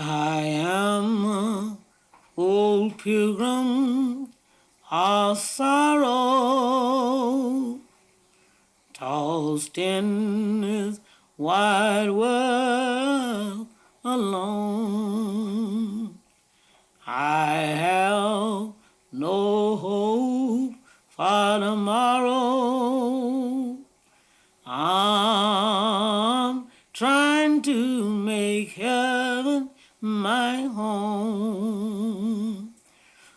I am an old pilgrim of sorrow, tossed in this wide world alone. I have no hope for tomorrow. I'm trying to make heaven my home.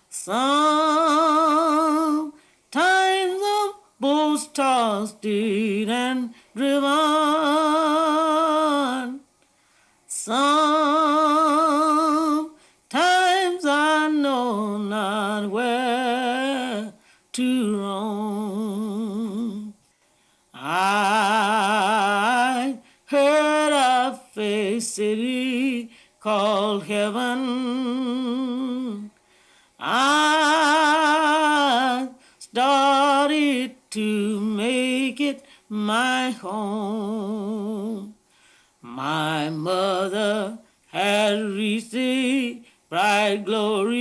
Sometimes I'm both tossed and driven. Sometimes I know not where to roam. I heard of a city called heaven. I started to make it my home. My mother had reached the bright glory.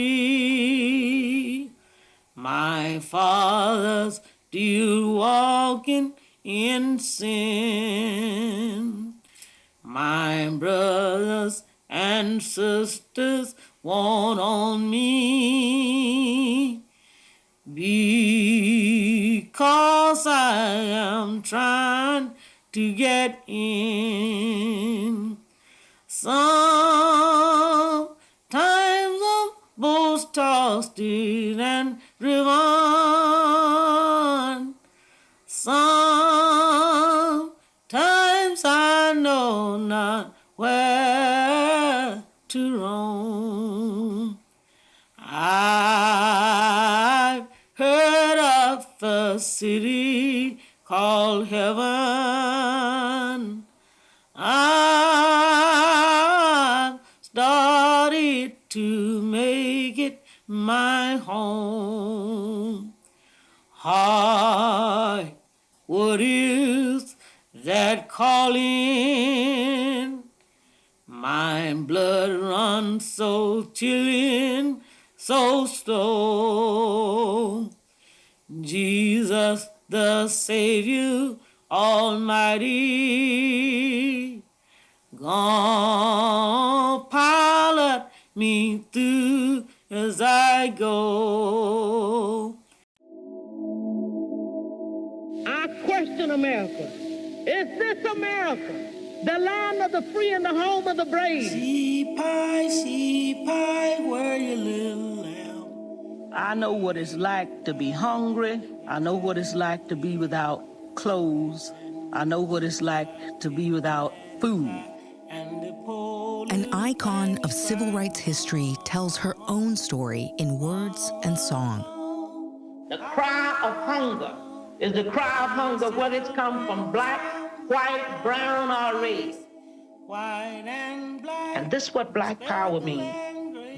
My father's still walking in sin. My brothers and sisters want on me because I am trying to get in. Sometimes I'm both tossed and driven. Sometimes I know not where to roam. I've heard of a city called heaven. I've started to make it my home. Hi, what is that calling? My blood runs so chilling, so slow. Jesus the Savior Almighty, gonna pilot me through as I go. I question America. Is this America, the land of the free and the home of the brave? Sheep pie, where you little lamb? I know what it's like to be hungry. I know what it's like to be without clothes. I know what it's like to be without food. An icon of civil rights history tells her own story in words and song. The cry of hunger is the cry of hunger, whether it's come from black, white, brown, or red. And this is what black power means.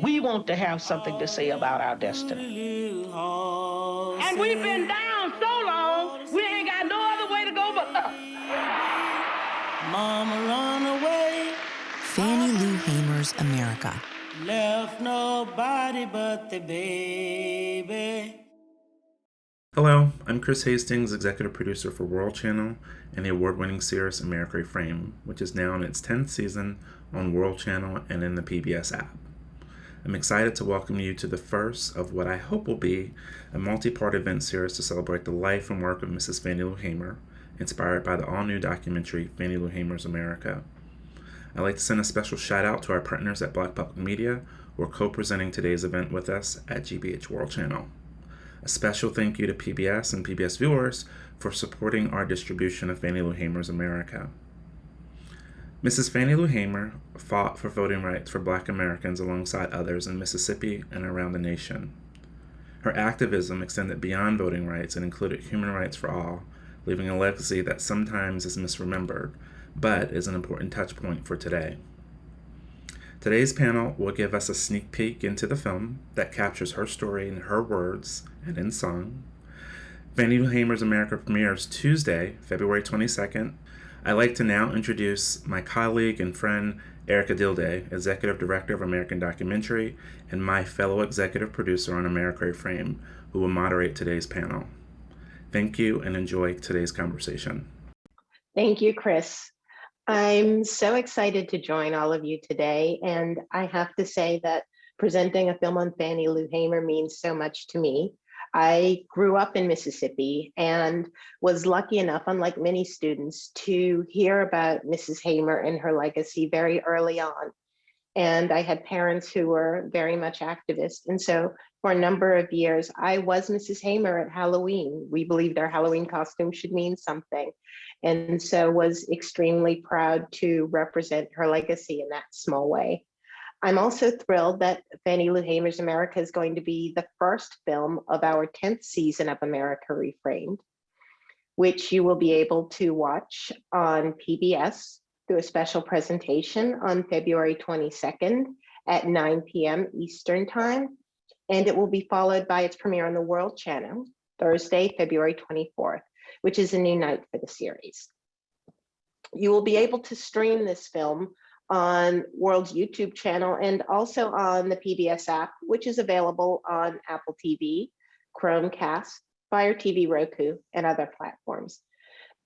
We want to have something to say about our destiny. And we've been down so long, we ain't got no other way to go but up. Mama run away. Fannie Lou Hamer's America. Left nobody but the baby. Hello, I'm Chris Hastings, executive producer for World Channel and the award-winning series America Reframed, which is now in its 10th season on World Channel and in the PBS app. I'm excited to welcome you to the first of what I hope will be a multi-part event series to celebrate the life and work of Mrs. Fannie Lou Hamer, inspired by the all-new documentary Fannie Lou Hamer's America. I'd like to send a special shout-out to our partners at Black Public Media, who are co-presenting today's event with us at GBH World Channel. A special thank you to PBS and PBS viewers for supporting our distribution of Fannie Lou Hamer's America. Mrs. Fannie Lou Hamer fought for voting rights for Black Americans alongside others in Mississippi and around the nation. Her activism extended beyond voting rights and included human rights for all, leaving a legacy that sometimes is misremembered, but is an important touch point for today. Today's panel will give us a sneak peek into the film that captures her story in her words and in song. Fannie Lou Hamer's America premieres Tuesday, February 22nd, I'd like to now introduce my colleague and friend, Erica Dilday, Executive Director of American Documentary, and my fellow executive producer on America Frame, who will moderate today's panel. Thank you and enjoy today's conversation. Thank you, Chris. I'm so excited to join all of you today, and I have to say that presenting a film on Fannie Lou Hamer means so much to me. I grew up in Mississippi and was lucky enough, unlike many students, to hear about Mrs. Hamer and her legacy very early on. And I had parents who were very much activists. And so for a number of years, I was Mrs. Hamer at Halloween. We believed our Halloween costume should mean something. And so was extremely proud to represent her legacy in that small way. I'm also thrilled that Fannie Lou Hamer's America is going to be the first film of our 10th season of America Reframed, which you will be able to watch on PBS through a special presentation on February 22nd at 9 p.m. Eastern Time. And it will be followed by its premiere on the World Channel, Thursday, February 24th, which is a new night for the series. You will be able to stream this film on World's YouTube channel and also on the PBS app, which is available on Apple TV, Chromecast, Fire TV, Roku, and other platforms.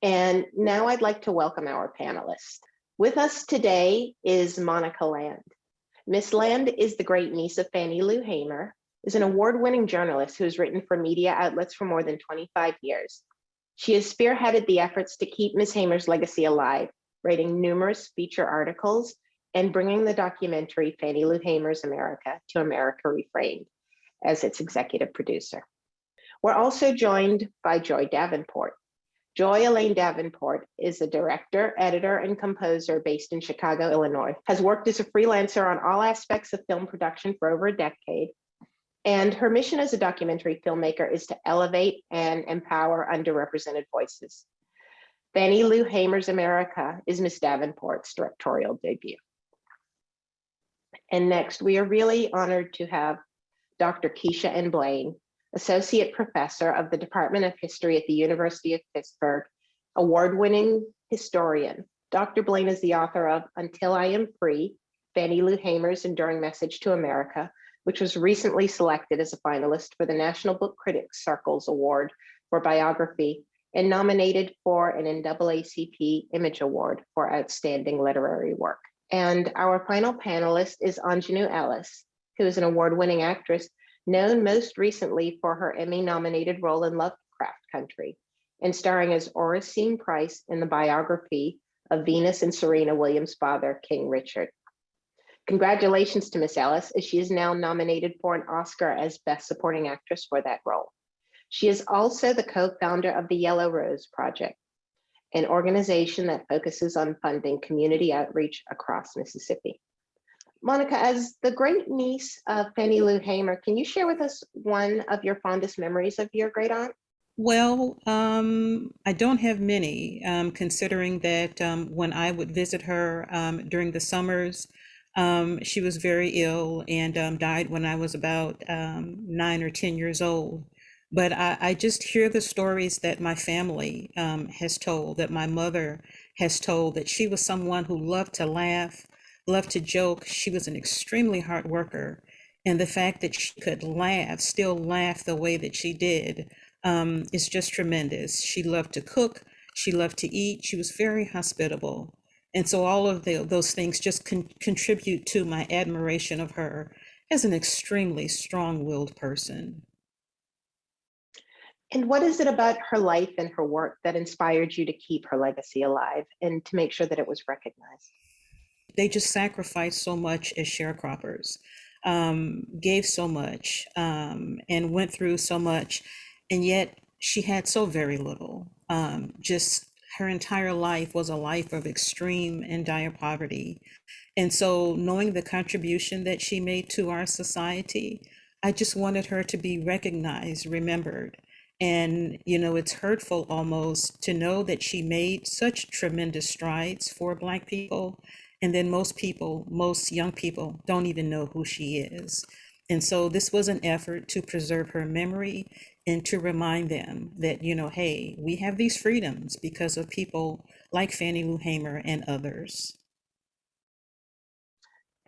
And now I'd like to welcome our panelists. With us today is Monica Land. Miss Land is the great niece of Fannie Lou Hamer, is an award-winning journalist who has written for media outlets for more than 25 years. She has spearheaded the efforts to keep Ms. Hamer's legacy alive, writing numerous feature articles and bringing the documentary Fannie Lou Hamer's America to America Reframed as its executive producer. We're also joined by Joy Davenport. Joy Elaine Davenport is a director, editor, and composer based in Chicago, Illinois, has worked as a freelancer on all aspects of film production for over a decade. And her mission as a documentary filmmaker is to elevate and empower underrepresented voices. Fannie Lou Hamer's America is Ms. Davenport's directorial debut. And next, we are really honored to have Dr. Keisha N. Blaine, Associate Professor of the Department of History at the University of Pittsburgh, award-winning historian. Dr. Blaine is the author of Until I Am Free, Fannie Lou Hamer's Enduring Message to America, which was recently selected as a finalist for the National Book Critics Circle's Award for Biography and nominated for an NAACP Image Award for Outstanding Literary Work. And our final panelist is Anjanou Ellis, who is an award-winning actress known most recently for her Emmy-nominated role in Lovecraft Country and starring as Oracene Price in the biography of Venus and Serena Williams' father, King Richard. Congratulations to Miss Ellis, as she is now nominated for an Oscar as Best Supporting Actress for that role. She is also the co-founder of the Yellow Rose Project, an organization that focuses on funding community outreach across Mississippi. Monica, as the great niece of Fannie Lou Hamer, can you share with us one of your fondest memories of your great aunt? Well, I don't have many, considering that when I would visit her during the summers, she was very ill and died when I was about 9 or 10 years old. But I just hear the stories that my family has told, that my mother has told, that she was someone who loved to laugh, loved to joke. She was an extremely hard worker. And the fact that she could laugh, still laugh the way that she did, is just tremendous. She loved to cook. She loved to eat. She was very hospitable. And so all of those things just contribute to my admiration of her as an extremely strong-willed person. And what is it about her life and her work that inspired you to keep her legacy alive and to make sure that it was recognized? They just sacrificed so much as sharecroppers, gave so much, and went through so much, and yet she had so very little. Just her entire life was a life of extreme and dire poverty. And so knowing the contribution that she made to our society, I just wanted her to be recognized, remembered. And, you know, it's hurtful almost to know that she made such tremendous strides for Black people. And then most people, most young people don't even know who she is. And so this was an effort to preserve her memory and to remind them that, you know, hey, we have these freedoms because of people like Fannie Lou Hamer and others.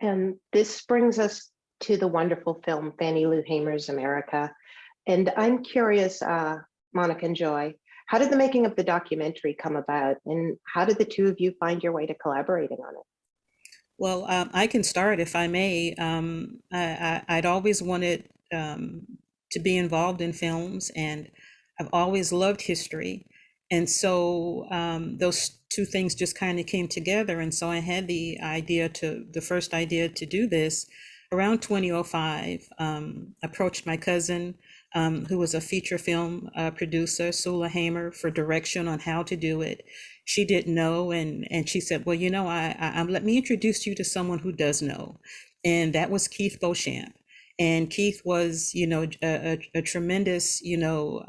And this brings us to the wonderful film Fannie Lou Hamer's America. And I'm curious, Monica and Joy, how did the making of the documentary come about? And how did the two of you find your way to collaborating on it? Well, I can start if I may. I'd always wanted to be involved in films, and I've always loved history. And so those two things just kind of came together. And so I had the first idea to do this around 2005, approached my cousin, who was a feature film producer, Sula Hamer, for direction on how to do it. She didn't know, and she said, well, you know, let me introduce you to someone who does know. And that was Keith Beauchamp. And Keith was, you know, a tremendous, you know,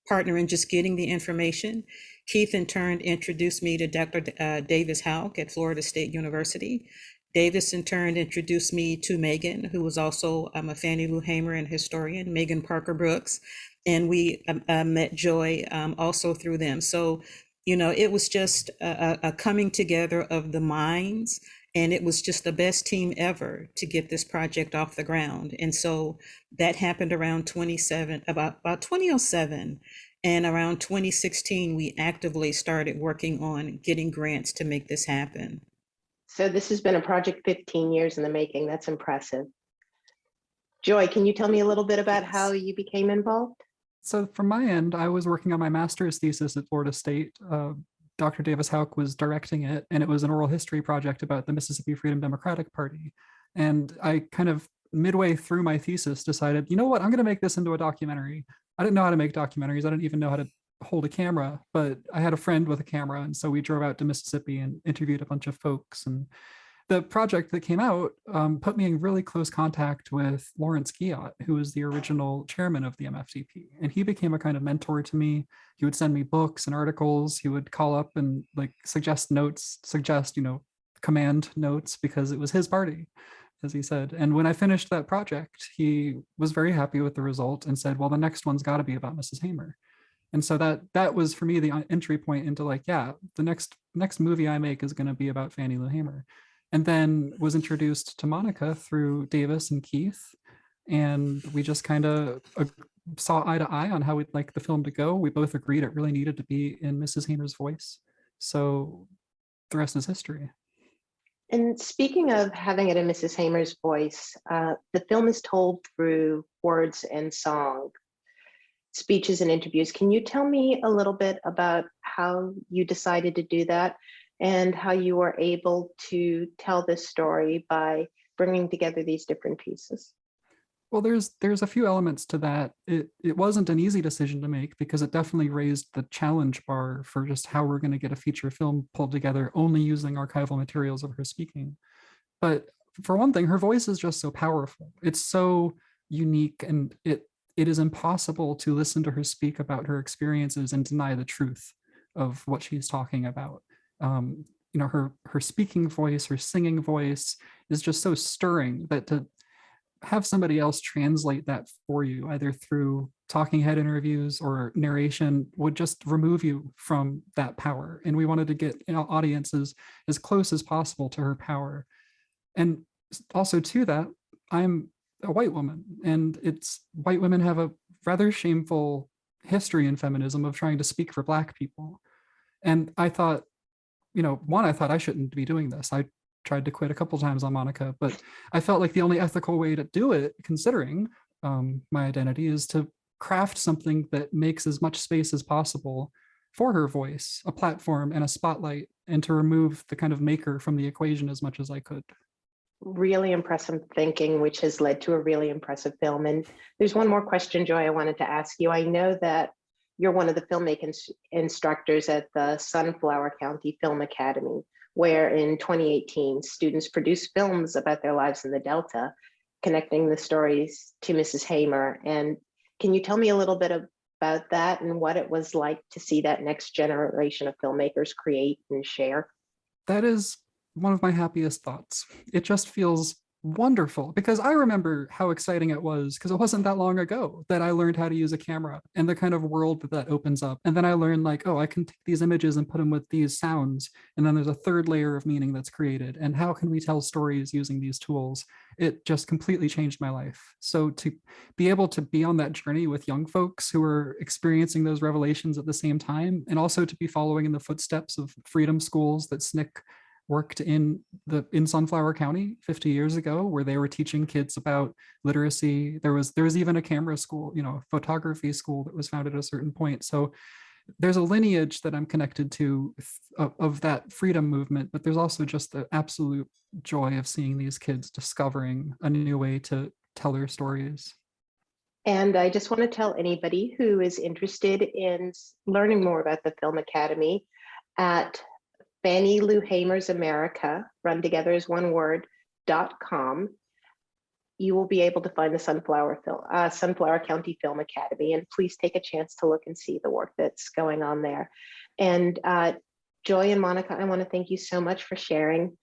partner in just getting the information. Keith in turn introduced me to Dr. Davis Houck at Florida State University. Davis in turn introduced me to Megan, who was also a Fannie Lou Hamer and historian, Megan Parker Brooks. And we met Joy also through them. So, you know, it was just a coming together of the minds, and it was just the best team ever to get this project off the ground. And so that happened around about 2007. And around 2016, we actively started working on getting grants to make this happen. So this has been a project 15 years in the making. That's impressive. Joy, can you tell me a little bit about how you became involved? So from my end, I was working on my master's thesis at Florida State. Dr. Davis Houck was directing it, and it was an oral history project about the Mississippi Freedom Democratic Party. And I kind of midway through my thesis decided, you know what, I'm going to make this into a documentary. I didn't know how to make documentaries. I didn't even know how to hold a camera, but I had a friend with a camera. And so we drove out to Mississippi and interviewed a bunch of folks. And the project that came out put me in really close contact with Lawrence Guillot, who was the original chairman of the MFDP. And he became a kind of mentor to me. He would send me books and articles. He would call up and like suggest, you know, command notes, because it was his party, as he said. And when I finished that project, he was very happy with the result and said, well, the next one's got to be about Mrs. Hamer. And so that was for me the entry point into like, yeah, the next movie I make is going to be about Fannie Lou Hamer. And then was introduced to Monica through Davis and Keith. And we just kind of saw eye to eye on how we'd like the film to go. We both agreed it really needed to be in Mrs. Hamer's voice. So the rest is history. And speaking of having it in Mrs. Hamer's voice, the film is told through words and song, speeches and interviews. Can you tell me a little bit about how you decided to do that and how you were able to tell this story by bringing together these different pieces? Well, there's a few elements to that. It wasn't an easy decision to make, because it definitely raised the challenge bar for just how we're going to get a feature film pulled together only using archival materials of her speaking. But for one thing, her voice is just so powerful. It's so unique, and it is impossible to listen to her speak about her experiences and deny the truth of what she's talking about. You know, her speaking voice, her singing voice is just so stirring that to have somebody else translate that for you, either through talking head interviews or narration, would just remove you from that power. And we wanted to get, you know, audiences as close as possible to her power. And also to that, I'm a white woman, and white women have a rather shameful history in feminism of trying to speak for Black people. And I thought, you know, I thought I shouldn't be doing this. I tried to quit a couple times on Monica, but I felt like the only ethical way to do it, considering my identity, is to craft something that makes as much space as possible for her voice, a platform and a spotlight, and to remove the kind of maker from the equation as much as I could. Really impressive thinking, which has led to a really impressive film. And there's one more question, Joy, I wanted to ask you. I know that you're one of the filmmaking instructors at the Sunflower County Film Academy, where in 2018, students produced films about their lives in the Delta, connecting the stories to Mrs. Hamer. And can you tell me a little bit about that and what it was like to see that next generation of filmmakers create and share? That is one of my happiest thoughts. It just feels wonderful, because I remember how exciting it was, because it wasn't that long ago that I learned how to use a camera and the kind of world that that opens up. And then I learned like, oh, I can take these images and put them with these sounds. And then there's a third layer of meaning that's created. And how can we tell stories using these tools? It just completely changed my life. So to be able to be on that journey with young folks who are experiencing those revelations at the same time, and also to be following in the footsteps of freedom schools that SNCC worked in Sunflower County 50 years ago, where they were teaching kids about literacy. There was even a camera school, a photography school that was founded at a certain point. So there's a lineage that I'm connected to of that freedom movement, but there's also just the absolute joy of seeing these kids discovering a new way to tell their stories. And I just want to tell anybody who is interested in learning more about the Film Academy at Fannie Lou Hamer's America, run together as one word, .com, you will be able to find the Sunflower County Film Academy, and please take a chance to look and see the work that's going on there. And Joy and Monica, I want to thank you so much for sharing.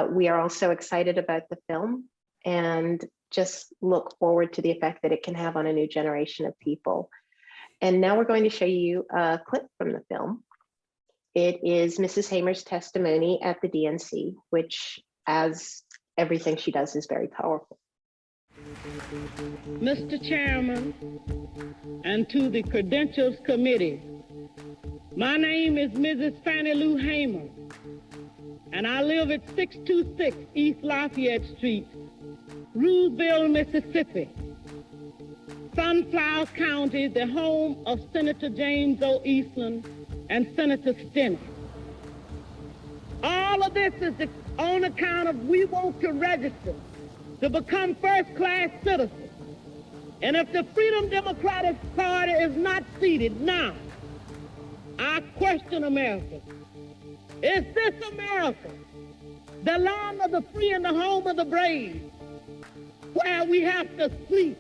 We are all so excited about the film and just look forward to the effect that it can have on a new generation of people. And now we're going to show you a clip from the film. It is Mrs. Hamer's testimony at the DNC, which, as everything she does, is very powerful. Mr. Chairman, and to the Credentials Committee, my name is Mrs. Fannie Lou Hamer, and I live at 626 East Lafayette Street, Roosevelt, Mississippi. Sunflower County, the home of Senator James O. Eastland and Senator Steny. All of this is on account of we want to register to become first-class citizens. And if the Freedom Democratic Party is not seated now, I question America. Is this America, the land of the free and the home of the brave, where we have to sleep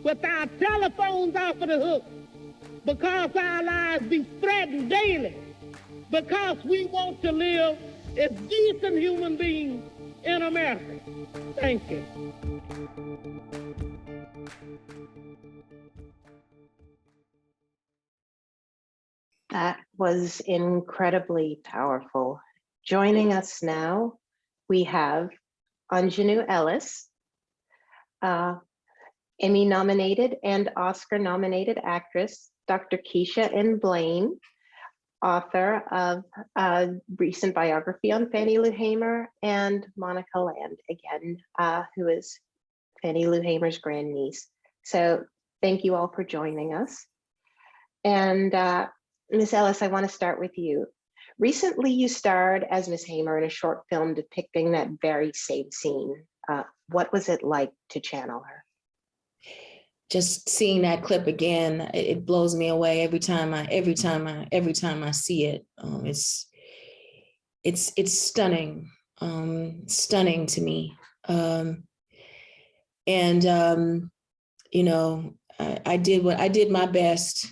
with our telephones off of the hook because our lives be threatened daily, because we want to live as decent human beings in America? Thank you. That was incredibly powerful. Joining us now, we have Anjanou Ellis, Emmy-nominated and Oscar-nominated actress, Dr. Keisha N. Blaine, author of a recent biography on Fannie Lou Hamer, and Monica Land, again, who is Fannie Lou Hamer's grandniece. So thank you all for joining us. And Ms. Ellis, I want to start with you. Recently, you starred as Ms. Hamer in a short film depicting that very same scene. What was it like to channel her? Just seeing that clip again, it blows me away every time I see it. It's stunning, stunning to me. I did my best.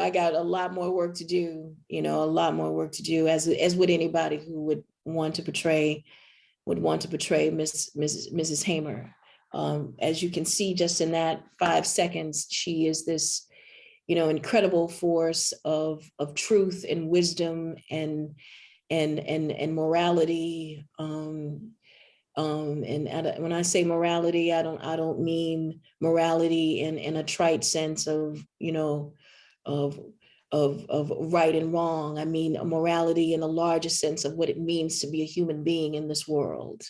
I got a lot more work to do. As would anybody who would want to portray Mrs. Hamer. As you can see, just in that 5 seconds, she is this, incredible force of truth and wisdom and morality. And when I say morality, I don't mean morality in a trite sense of right and wrong. I mean morality in the larger sense of what it means to be a human being in this world.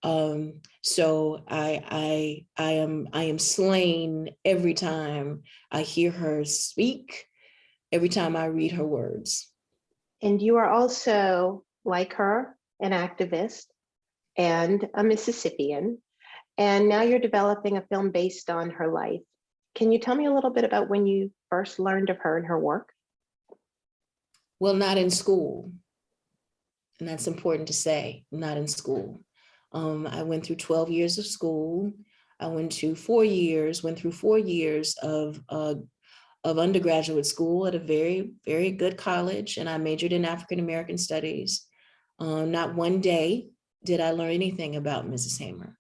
So I am slain every time I hear her speak, every time I read her words. And you are also, like her, an activist and a Mississippian, and now you're developing a film based on her life. Can you tell me a little bit about when you first learned of her and her work? Well, not in school. And that's important to say, not in school. I went through 12 years of school. I went through 4 years of undergraduate school at a very, very good college, and I majored in African American studies. Not one day did I learn anything about Mrs. Hamer.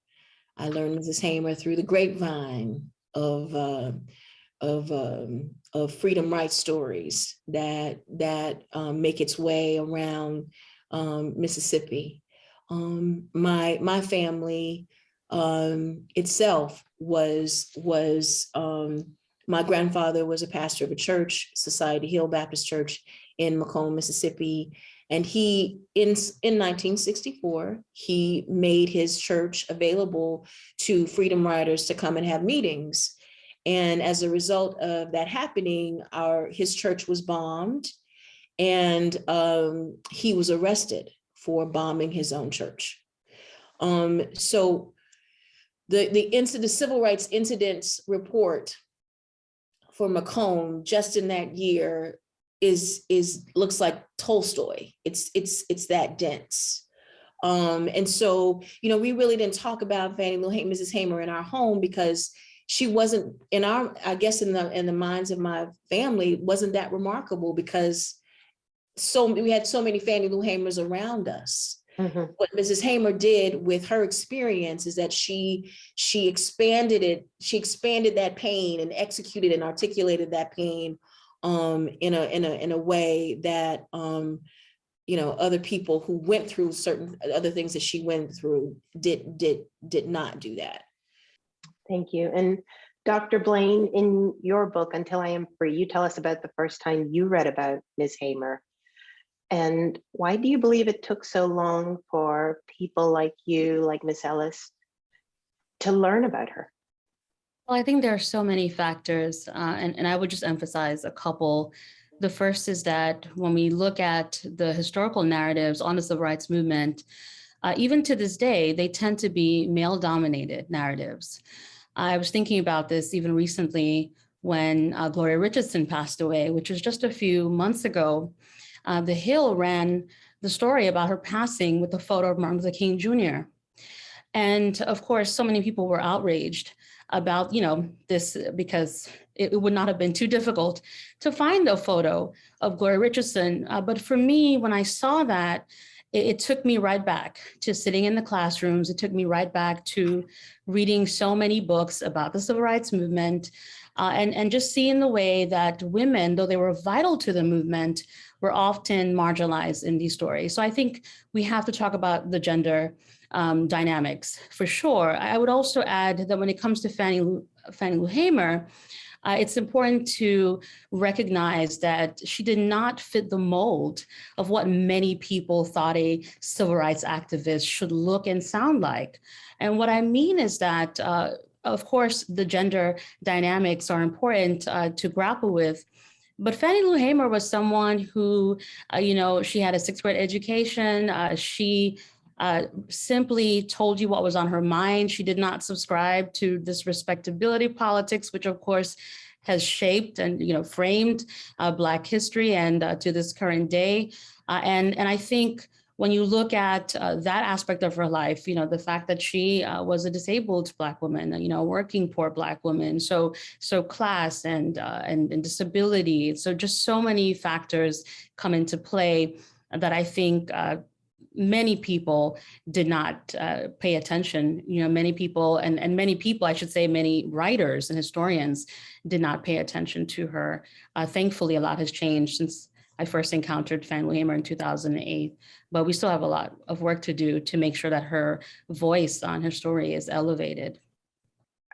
I learned Mrs. Hamer through the grapevine of freedom rights stories that make its way around Mississippi. My family itself was my grandfather was a pastor of a church, Society Hill Baptist Church in Macomb, Mississippi. And he, in 1964, he made his church available to freedom riders to come and have meetings. And as a result of that happening, his church was bombed, and he was arrested for bombing his own church. So the civil rights incidents report for Macomb just in that year looks like Tolstoy. It's that dense. And so, we really didn't talk about Mrs. Hamer in our home because she wasn't in I guess in the minds of my family, wasn't that remarkable because we had so many Fannie Lou Hamers around us. Mm-hmm. What Mrs. Hamer did with her experience is that she expanded it. She expanded that pain and executed and articulated that pain in a way that other people who went through certain other things that she went through did not do that. Thank you. And Dr. Blaine, in your book, Until I Am Free, you tell us about the first time you read about Ms. Hamer. And why do you believe it took so long for people like you, like Ms. Ellis, to learn about her? Well, I think there are so many factors, and I would just emphasize a couple. The first is that when we look at the historical narratives on the civil rights movement, even to this day, they tend to be male-dominated narratives. I was thinking about this even recently when Gloria Richardson passed away, which was just a few months ago. The Hill ran the story about her passing with a photo of Martin Luther King Jr. And of course, so many people were outraged about, this because it would not have been too difficult to find a photo of Gloria Richardson. But for me, when I saw that, it took me right back to sitting in the classrooms. It took me right back to reading so many books about the civil rights movement and just seeing the way that women, though they were vital to the movement, were often marginalized in these stories. So I think we have to talk about the gender dynamics for sure. I would also add that when it comes to Fannie Lou Hamer, it's important to recognize that she did not fit the mold of what many people thought a civil rights activist should look and sound like. And what I mean is that, of course, the gender dynamics are important to grapple with. But Fannie Lou Hamer was someone who, she had a sixth grade education. She simply told you what was on her mind. She did not subscribe to this respectability politics, which of course has shaped and framed Black history and to this current day. And I think when you look at that aspect of her life, the fact that she was a disabled Black woman, working poor Black woman, so class and disability, so just so many factors come into play that I think many people did not pay attention. Many people, and many people, I should say, many writers and historians did not pay attention to her. Thankfully, a lot has changed since I first encountered Fannie Lou Hamer in 2008, but we still have a lot of work to do to make sure that her voice on her story is elevated.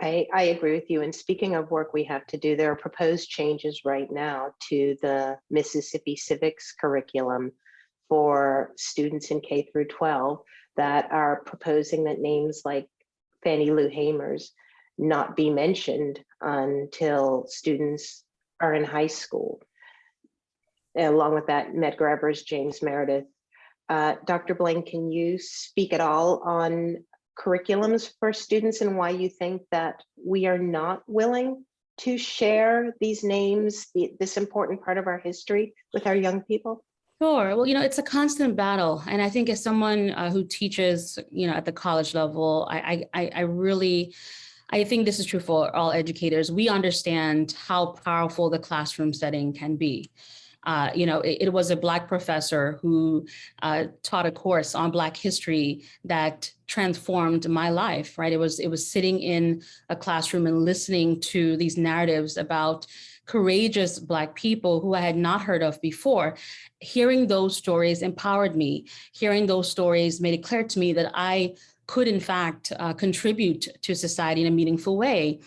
I agree with you. And speaking of work we have to do, there are proposed changes right now to the Mississippi Civics curriculum for students in K through 12 that are proposing that names like Fannie Lou Hamer's not be mentioned until students are in high school. Along with that, Medgar James Meredith. Dr. Blaine, can you speak at all on curriculums for students and why you think that we are not willing to share these names, this important part of our history, with our young people? Sure. Well, it's a constant battle. And I think as someone who teaches, at the college level, I I think this is true for all educators. We understand how powerful the classroom setting can be. It was a Black professor who taught a course on Black history that transformed my life, right? It was sitting in a classroom and listening to these narratives about courageous Black people who I had not heard of before. Hearing those stories empowered me. Hearing those stories made it clear to me that I could, in fact, contribute to society in a meaningful way.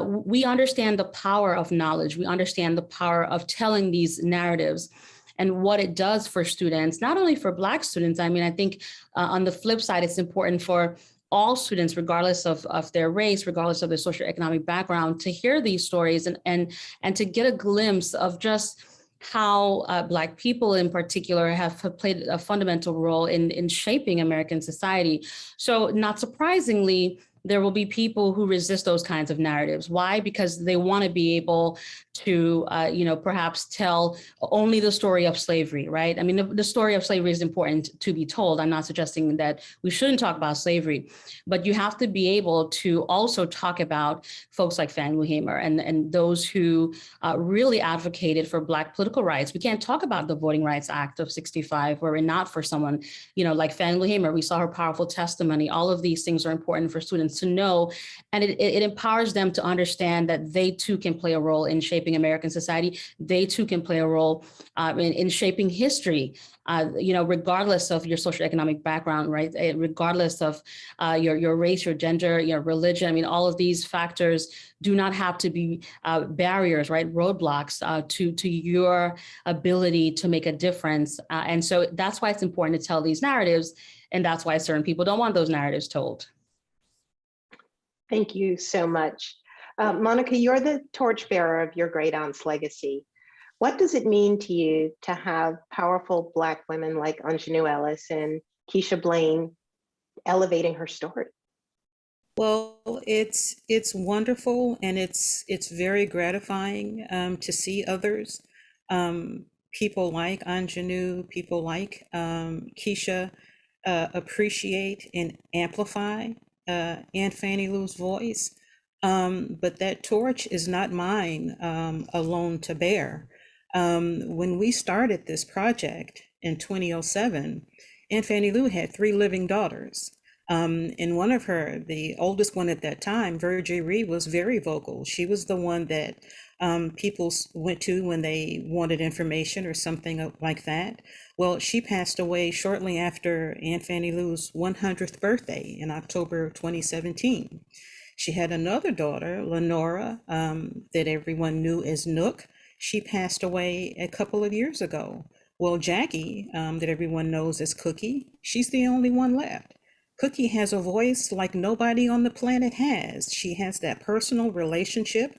We understand the power of knowledge. We understand the power of telling these narratives and what it does for students, not only for Black students. I mean, I think on the flip side, it's important for all students, regardless of their race, regardless of their socioeconomic background, to hear these stories and to get a glimpse of just how Black people in particular have played a fundamental role in shaping American society. So not surprisingly, there will be people who resist those kinds of narratives. Why? Because they want to be able to, perhaps tell only the story of slavery, right? I mean, the story of slavery is important to be told. I'm not suggesting that we shouldn't talk about slavery, but you have to be able to also talk about folks like Fannie Lou Hamer and those who really advocated for Black political rights. We can't talk about the Voting Rights Act of '65 were it not for someone, like Fannie Lou Hamer. We saw her powerful testimony. All of these things are important for students to know, and it empowers them to understand that they too can play a role in shaping American society. They too can play a role in shaping history, regardless of your socioeconomic background, right? Regardless of your race, your gender, your religion. I mean, all of these factors do not have to be barriers, right? Roadblocks to your ability to make a difference. And so that's why it's important to tell these narratives. And that's why certain people don't want those narratives told. Thank you so much. Monica, you're the torchbearer of your great aunt's legacy. What does it mean to you to have powerful Black women like Aunjanue Ellis and Keisha Blaine elevating her story? Well, it's wonderful, and it's very gratifying to see others, people like Aunjanue, people like Keisha, appreciate and amplify Aunt Fannie Lou's voice. But that torch is not mine alone to bear. When we started this project in 2007, Aunt Fannie Lou had 3 living daughters. And one of her, the oldest one at that time, Virgie Reed, was very vocal. She was the one that people went to when they wanted information or something like that. Well, she passed away shortly after Aunt Fannie Lou's 100th birthday in October 2017. She had another daughter, Lenora, that everyone knew as Nook. She passed away a couple of years ago. Well, Jackie, that everyone knows as Cookie, she's the only one left. Cookie has a voice like nobody on the planet has. She has that personal relationship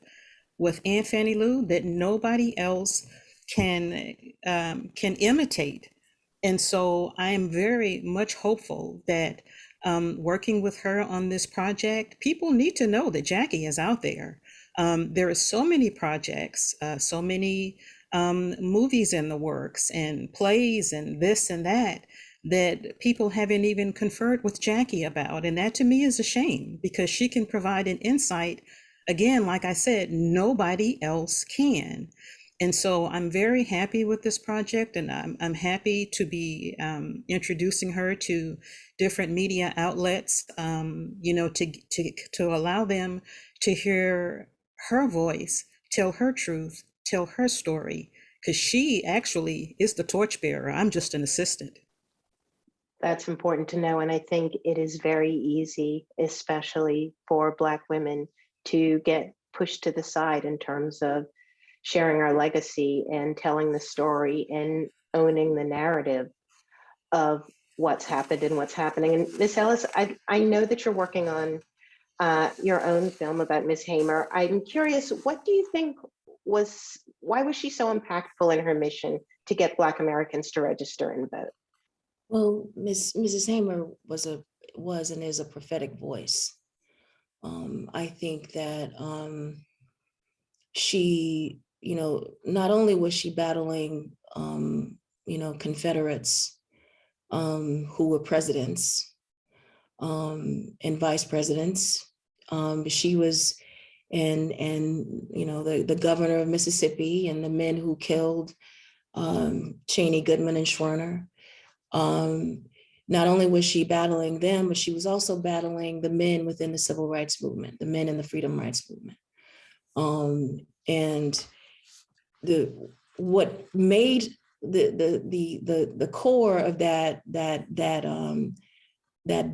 with Aunt Fannie Lou that nobody else can imitate. And so I am very much hopeful that working with her on this project, people need to know that Jackie is out there. There are so many projects, so many movies in the works and plays and this and that people haven't even conferred with Jackie about. And that to me is a shame, because she can provide an insight, again, like I said, nobody else can. And so I'm very happy with this project, and I'm happy to be introducing her to different media outlets, to allow them to hear her voice, tell her truth, tell her story, because she actually is the torchbearer. I'm just an assistant. That's important to know. And I think it is very easy, especially for Black women, to get pushed to the side in terms of sharing our legacy and telling the story and owning the narrative of what's happened and what's happening. And Ms. Ellis, I know that you're working on your own film about Ms. Hamer. I'm curious, what do you think why was she so impactful in her mission to get Black Americans to register and vote? Well, Mrs. Hamer was and is a prophetic voice. I think that she, not only was she battling, Confederates who were presidents and vice presidents, She was and the governor of Mississippi and the men who killed Cheney, Goodman, and Schwerner. Not only was she battling them, but she was also battling the men within the civil rights movement, the men in the freedom rights movement. And what made the core of that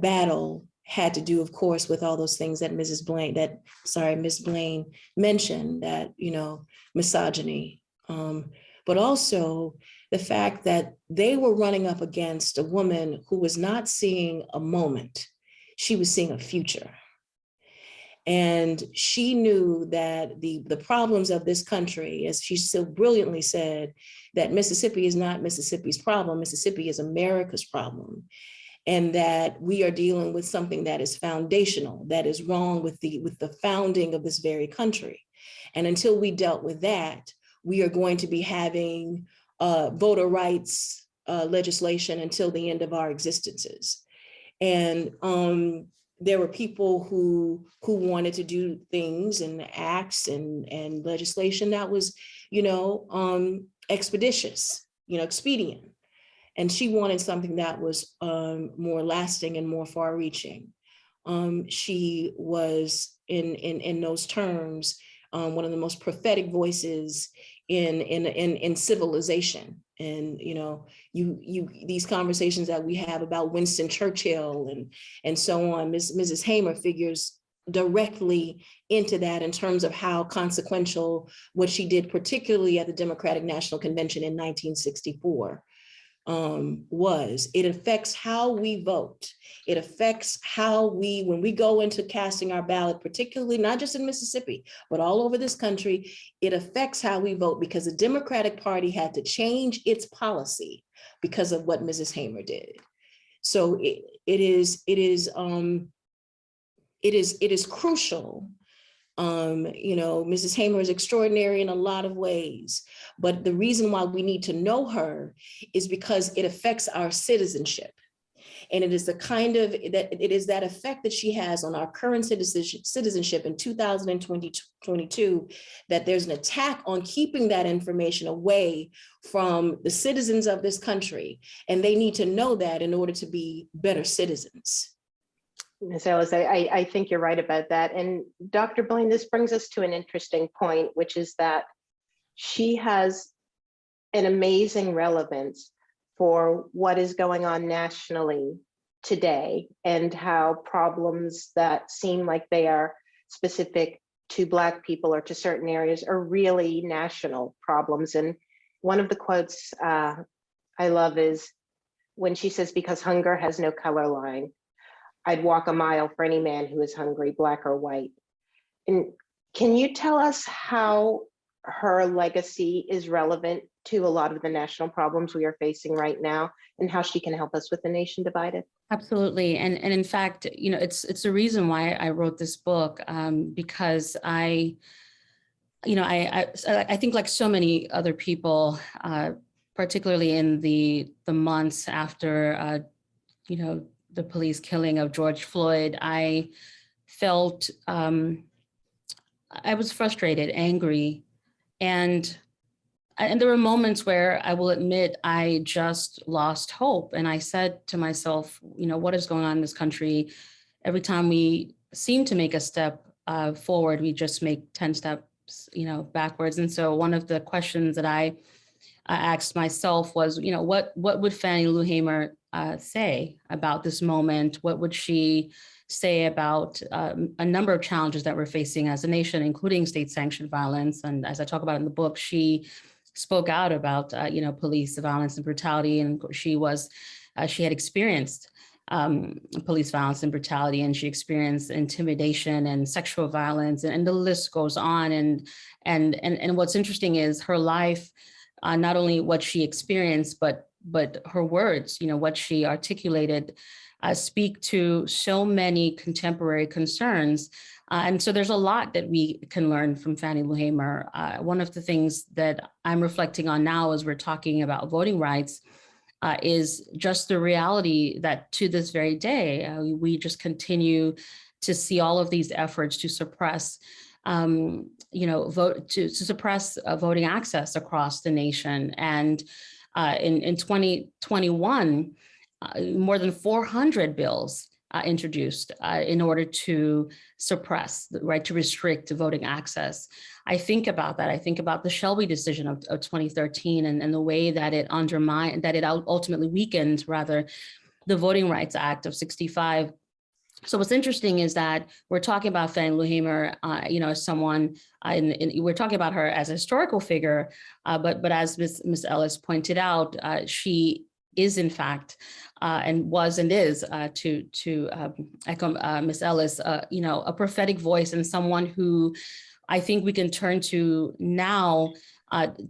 battle had to do, of course, with all those things that Ms. Blaine mentioned, that, misogyny, but also the fact that they were running up against a woman who was not seeing a moment, she was seeing a future. And she knew that the problems of this country, as she so brilliantly said, that Mississippi is not Mississippi's problem, Mississippi is America's problem. And that we are dealing with something that is foundational, that is wrong with the founding of this very country. And until we dealt with that, we are going to be having voter rights legislation until the end of our existences. And there were people who wanted to do things and acts and legislation that was, expeditious, expedient. And she wanted something that was more lasting and more far-reaching. She was, in those terms, one of the most prophetic voices in civilization. And these conversations that we have about Winston Churchill and so on, Mrs. Hamer figures directly into that in terms of how consequential what she did, particularly at the Democratic National Convention in 1964. Was. It affects how we vote. It affects how when we go into casting our ballot, particularly not just in Mississippi, but all over this country, it affects how we vote because the Democratic Party had to change its policy because of what Mrs. Hamer did. So it is crucial. Mrs. Hamer is extraordinary in a lot of ways, but the reason why we need to know her is because it affects our citizenship. And it is that effect that she has on our current citizenship in 2022, that there's an attack on keeping that information away from the citizens of this country. And they need to know that in order to be better citizens. Ms. Ellis, I think you're right about that. And Dr. Blaine, this brings us to an interesting point, which is that she has an amazing relevance for what is going on nationally today and how problems that seem like they are specific to Black people or to certain areas are really national problems. And one of the quotes I love is when she says, "Because hunger has no color line, I'd walk a mile for any man who is hungry, Black or white." And can you tell us how her legacy is relevant to a lot of the national problems we are facing right now and how she can help us with the nation divided? Absolutely. And in fact, it's the reason why I wrote this book, because I think like so many other people, particularly in the months after, the police killing of George Floyd, I felt, I was frustrated, angry, and there were moments where I will admit I just lost hope. And I said to myself, what is going on in this country? Every time we seem to make a step forward, we just make 10 steps, backwards. And so one of the questions that I asked myself was, what would Fannie Lou Hamer say about this moment? What would she say about a number of challenges that we're facing as a nation, including state-sanctioned violence? And as I talk about in the book, she spoke out about, police violence and brutality, and she had experienced police violence and brutality, and she experienced intimidation and sexual violence, and the list goes on. And what's interesting is her life, not only what she experienced, but her words, what she articulated, speak to so many contemporary concerns. And so there's a lot that we can learn from Fannie Lou Hamer. One of the things that I'm reflecting on now as we're talking about voting rights is just the reality that to this very day, we just continue to see all of these efforts to suppress, to suppress voting access across the nation. And in 2021, more than 400 bills introduced in order to suppress, right, to restrict voting access. I think about that. I think about the Shelby decision of 2013 and the way that it undermined, that it ultimately weakened, rather, the Voting Rights Act of 65. So what's interesting is that we're talking about Fannie Lou Hamer, as someone, we're talking about her as a historical figure, but as Ms. Ellis pointed out, she is in fact, and was and is, to echo Ms. Ellis, a prophetic voice and someone who I think we can turn to now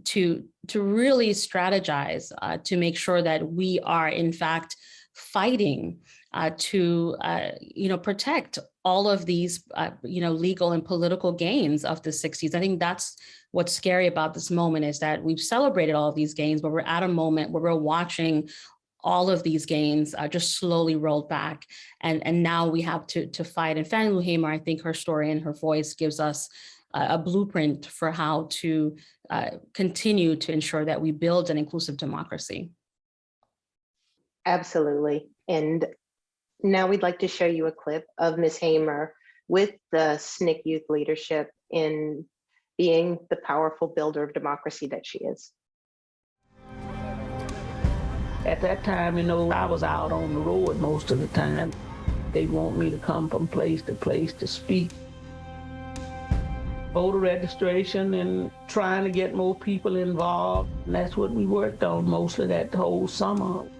to really strategize to make sure that we are in fact fighting to protect all of these legal and political gains of the 60s. I think that's what's scary about this moment, is that we've celebrated all of these gains, but we're at a moment where we're watching all of these gains just slowly rolled back. And now we have to fight. And Fannie Lou Hamer, I think her story and her voice gives us a blueprint for how to continue to ensure that we build an inclusive democracy. Absolutely. And now we'd like to show you a clip of Ms. Hamer with the SNCC Youth Leadership in being the powerful builder of democracy that she is. At that time, I was out on the road most of the time. They want me to come from place to speak. Voter registration and trying to get more people involved. And that's what we worked on mostly that whole summer.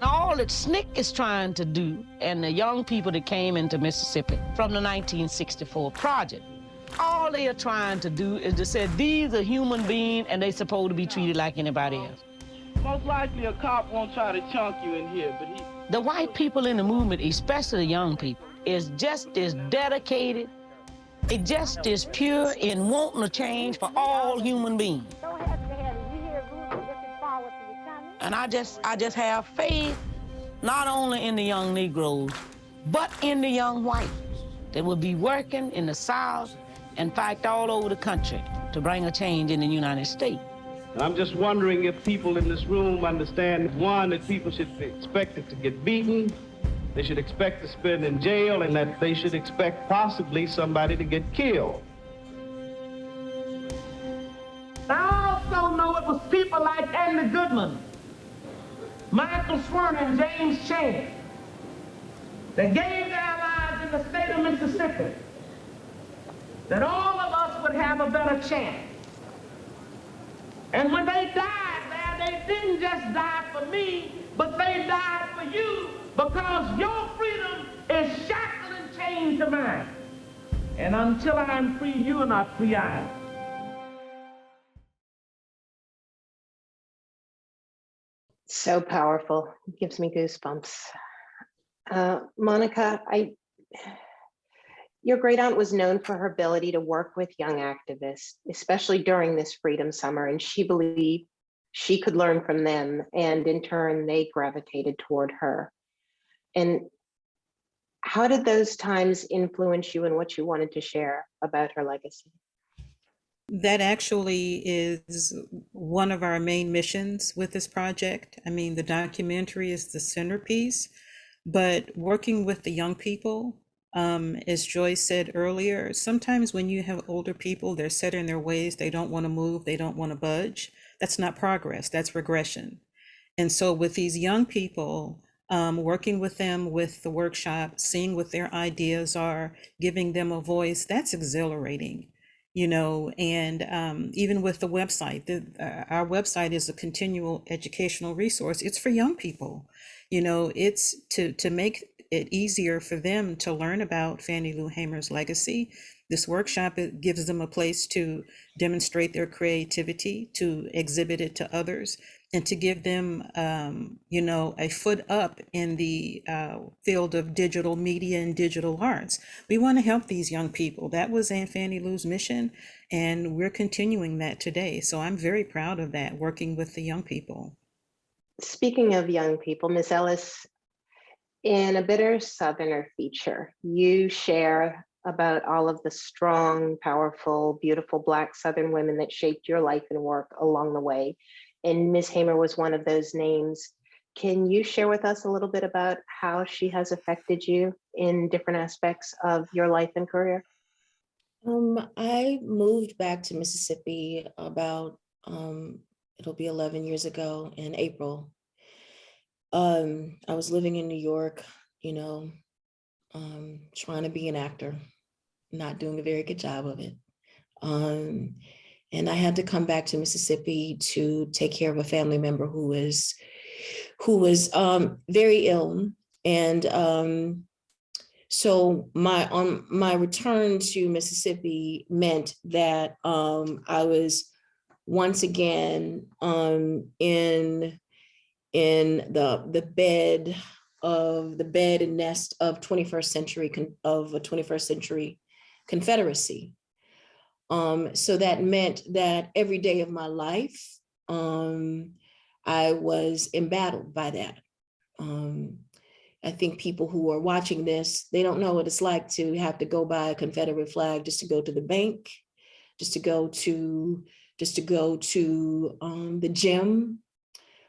All that SNCC is trying to do, and the young people that came into Mississippi from the 1964 project, all they are trying to do is to say these are human beings and they're supposed to be treated like anybody else. Most likely a cop won't try to chunk you in here, but The white people in the movement, especially the young people, is just as dedicated, it just as pure in wanting a change for all human beings. And I just have faith, not only in the young Negroes, but in the young whites that will be working in the South, in fact, all over the country to bring a change in the United States. And I'm just wondering if people in this room understand, one, that people should be expected to get beaten, they should expect to spend in jail, and that they should expect possibly somebody to get killed. I also know it was people like Andy Goodman, Michael Swern, and James Chan that gave their lives in the state of Mississippi, that all of us would have a better chance. And when they died there, they didn't just die for me, but they died for you, because your freedom is shackled and chained to mine. And until I'm free, you are not free either. So powerful. It gives me goosebumps. Monica, your great aunt was known for her ability to work with young activists, especially during this Freedom Summer, and she believed she could learn from them, and in turn, they gravitated toward her. And how did those times influence you in what you wanted to share about her legacy? That actually is one of our main missions with this project. I mean, the documentary is the centerpiece, but working with the young people, as Joyce said earlier, sometimes when you have older people, they're set in their ways, they don't want to move, they don't want to budge. That's not progress, that's regression. And so with these young people, working with them with the workshop, seeing what their ideas are, giving them a voice, that's exhilarating. And even with the website, our website is a continual educational resource. It's for young people. It's to make it easier for them to learn about Fannie Lou Hamer's legacy. This workshop, it gives them a place to demonstrate their creativity, to exhibit it to others, and to give them, a foot up in the field of digital media and digital arts. We want to help these young people. That was Aunt Fannie Lou's mission, and we're continuing that today. So I'm very proud of that, working with the young people. Speaking of young people, Ms. Ellis, In A Bitter Southerner feature, you share about all of the strong, powerful, beautiful Black Southern women that shaped your life and work along the way. And Ms. Hamer was one of those names. Can you share with us a little bit about how she has affected you in different aspects of your life and career? I moved back to Mississippi about, it'll be 11 years ago in April. I was living in New York, you know, trying to be an actor, not doing a very good job of it. And I had to come back to Mississippi to take care of a family member who was very ill. And so my return to Mississippi meant that I was once again in the bed and nest of 21st century of a 21st century Confederacy. So that meant that every day of my life, I was embattled by that. I think people who are watching this, they don't know what it's like to have to go buy a Confederate flag just to go to the bank, just to go to the gym.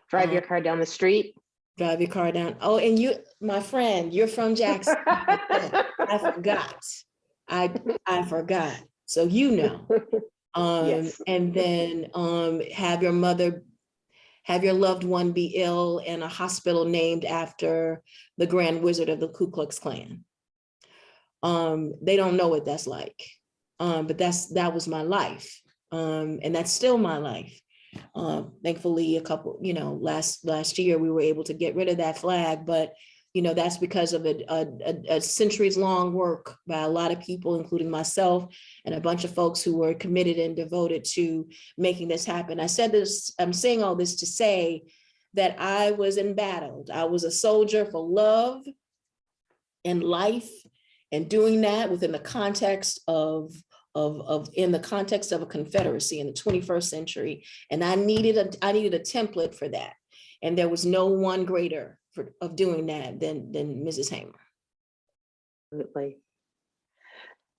Drive your car down the street. Drive your car down. Oh, and you, my friend, you're from Jackson. I forgot. I forgot. So you know. Yes. And then have your loved one be ill in a hospital named after the Grand Wizard of the Ku Klux Klan. They don't know what that's like, but that was my life, and that's still my life. Thankfully, last year we were able to get rid of that flag, but that's because of a centuries long work by a lot of people, including myself and a bunch of folks who were committed and devoted to making this happen. I'm saying all this to say that I was embattled. I was a soldier for love and life, and doing that within the context of a Confederacy in the 21st century. And I needed a template for that. And there was no one greater of doing that than Mrs. Hamer. Absolutely.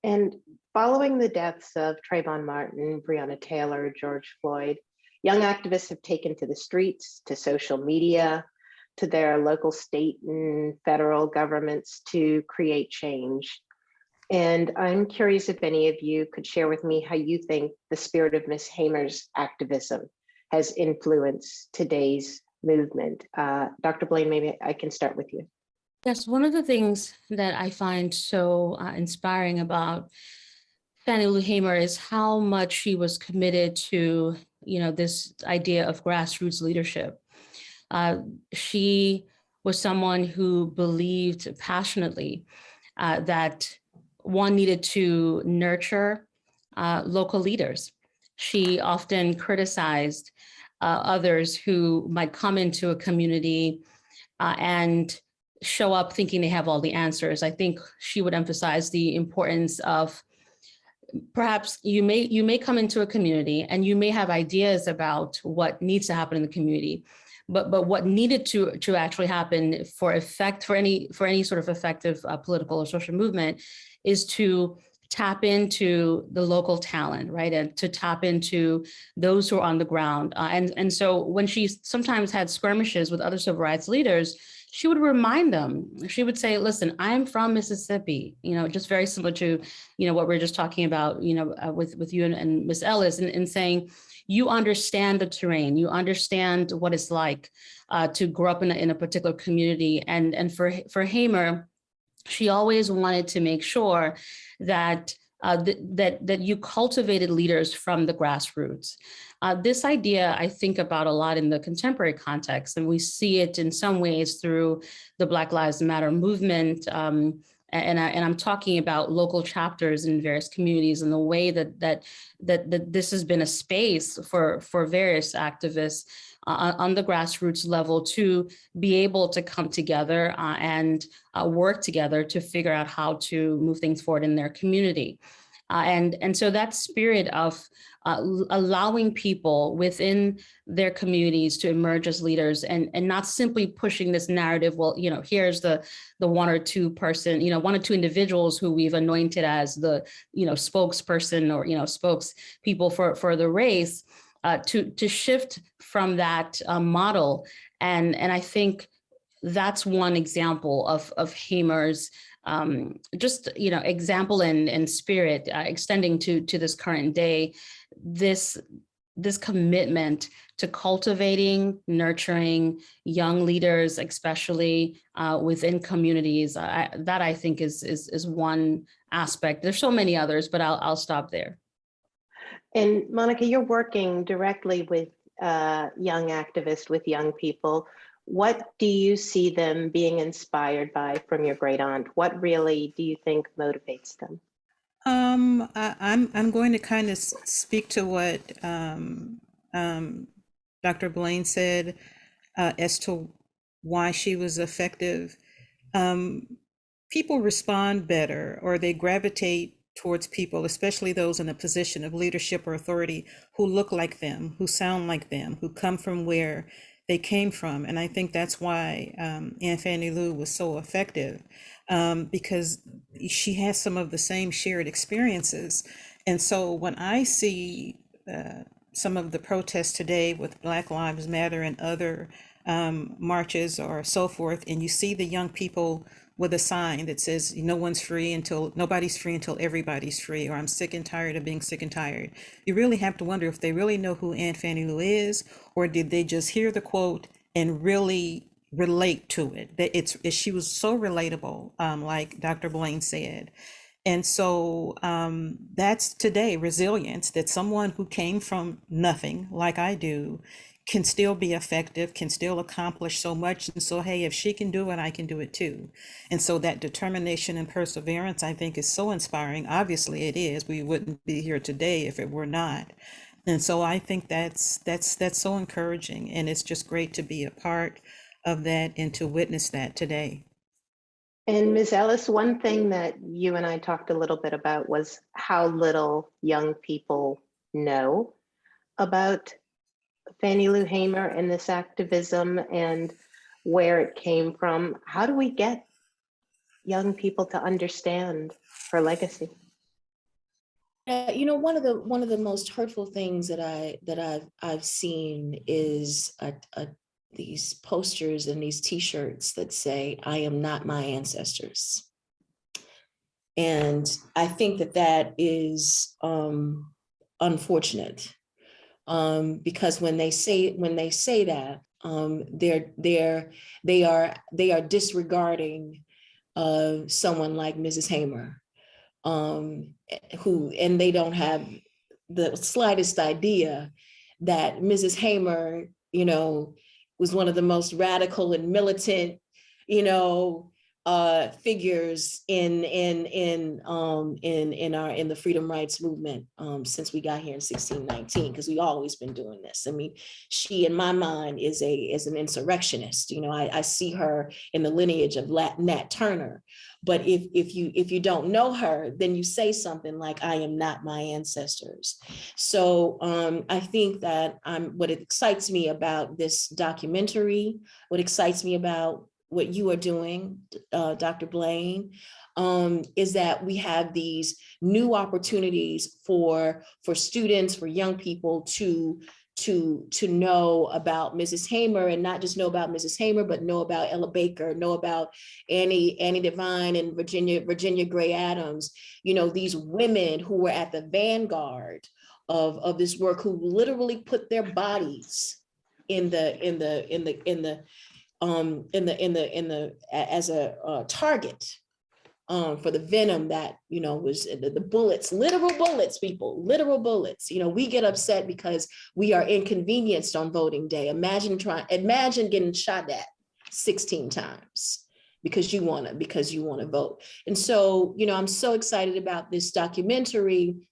And following the deaths of Trayvon Martin, Breonna Taylor, George Floyd, young activists have taken to the streets, to social media, to their local, state, and federal governments to create change. And I'm curious if any of you could share with me how you think the spirit of Ms. Hamer's activism has influenced today's movement. Dr. Blaine, maybe I can start with you. Yes, one of the things that I find so inspiring about Fannie Lou Hamer is how much she was committed to, this idea of grassroots leadership. She was someone who believed passionately that one needed to nurture local leaders. She often criticized others who might come into a community and show up thinking they have all the answers. I think she would emphasize the importance of perhaps you may come into a community and you may have ideas about what needs to happen in the community, but what needed to actually happen for any sort of effective political or social movement is to tap into the local talent, right? And to tap into those who are on the ground. And so when she sometimes had skirmishes with other civil rights leaders, she would remind them, she would say, listen, I'm from Mississippi, just very similar to, what we we're just talking about, with you and Ms. Ellis, and saying, you understand the terrain, you understand what it's like to grow up in a particular community. And for Hamer, she always wanted to make sure that that you cultivated leaders from the grassroots. This idea I think about a lot in the contemporary context, and we see it in some ways through the Black Lives Matter movement. And I'm talking about local chapters in various communities and the way that this has been a space for various activists on the grassroots level to be able to come together and work together to figure out how to move things forward in their community. And so that spirit of allowing people within their communities to emerge as leaders, and not simply pushing this narrative, well, here's the one or two person, one or two individuals who we've anointed as the, spokesperson or, spokespeople for the race, to shift from that model. And I think that's one example of Hamer's example and spirit extending to this current day, this commitment to cultivating, nurturing young leaders, especially within communities. That I think is one aspect. There's so many others, but I'll stop there. And Monica, you're working directly with young activists, with young people. What do you see them being inspired by from your great aunt? What really do you think motivates them? I'm going to kind of speak to what Dr. Blaine said as to why she was effective. People respond better, or they gravitate towards people, especially those in a position of leadership or authority, who look like them, who sound like them, who come from where they came from. And I think that's why Aunt Fannie Lou was so effective, because she has some of the same shared experiences. And so when I see some of the protests today with Black Lives Matter and other marches or so forth, and you see the young people with a sign that says nobody's free until everybody's free, or I'm sick and tired of being sick and tired, you really have to wonder if they really know who Aunt Fannie Lou is, or did they just hear the quote and really relate to it? That she was so relatable, like Dr. Blaine said. And so that's today resilience, that someone who came from nothing like I do can still be effective, can still accomplish so much. And so, hey, if she can do it, I can do it too. And so that determination and perseverance, I think, is so inspiring. Obviously it is. We wouldn't be here today if it were not. And so I think that's so encouraging. And it's just great to be a part of that and to witness that today. And Ms. Ellis, one thing that you and I talked a little bit about was how little young people know about Fannie Lou Hamer and this activism and where it came from. How do we get young people to understand her legacy? One of the most hurtful things that I've seen is these posters and these T-shirts that say, "I am not my ancestors." And I think that is unfortunate, because when they say that, they are disregarding someone like Mrs. Hamer, and they don't have the slightest idea that Mrs. Hamer, was one of the most radical and militant, figures in the freedom rights movement since we got here in 1619, because we've always been doing this. I mean, she, in my mind, is an insurrectionist. I see her in the lineage of Nat Turner. But if you don't know her, then you say something like, "I am not my ancestors." So I think that what excites me about this documentary, what excites me about what you are doing, Dr. Blaine, is that we have these new opportunities for students, for young people to know about Mrs. Hamer, and not just know about Mrs. Hamer, but know about Ella Baker, know about Annie Devine and Virginia Gray Adams. These women who were at the vanguard of this work, who literally put their bodies as a target for the venom that was the bullets, literal bullets, people, literal bullets. We get upset because we are inconvenienced on voting day. Imagine getting shot at 16 times because you want to vote. And so I'm so excited about this documentary.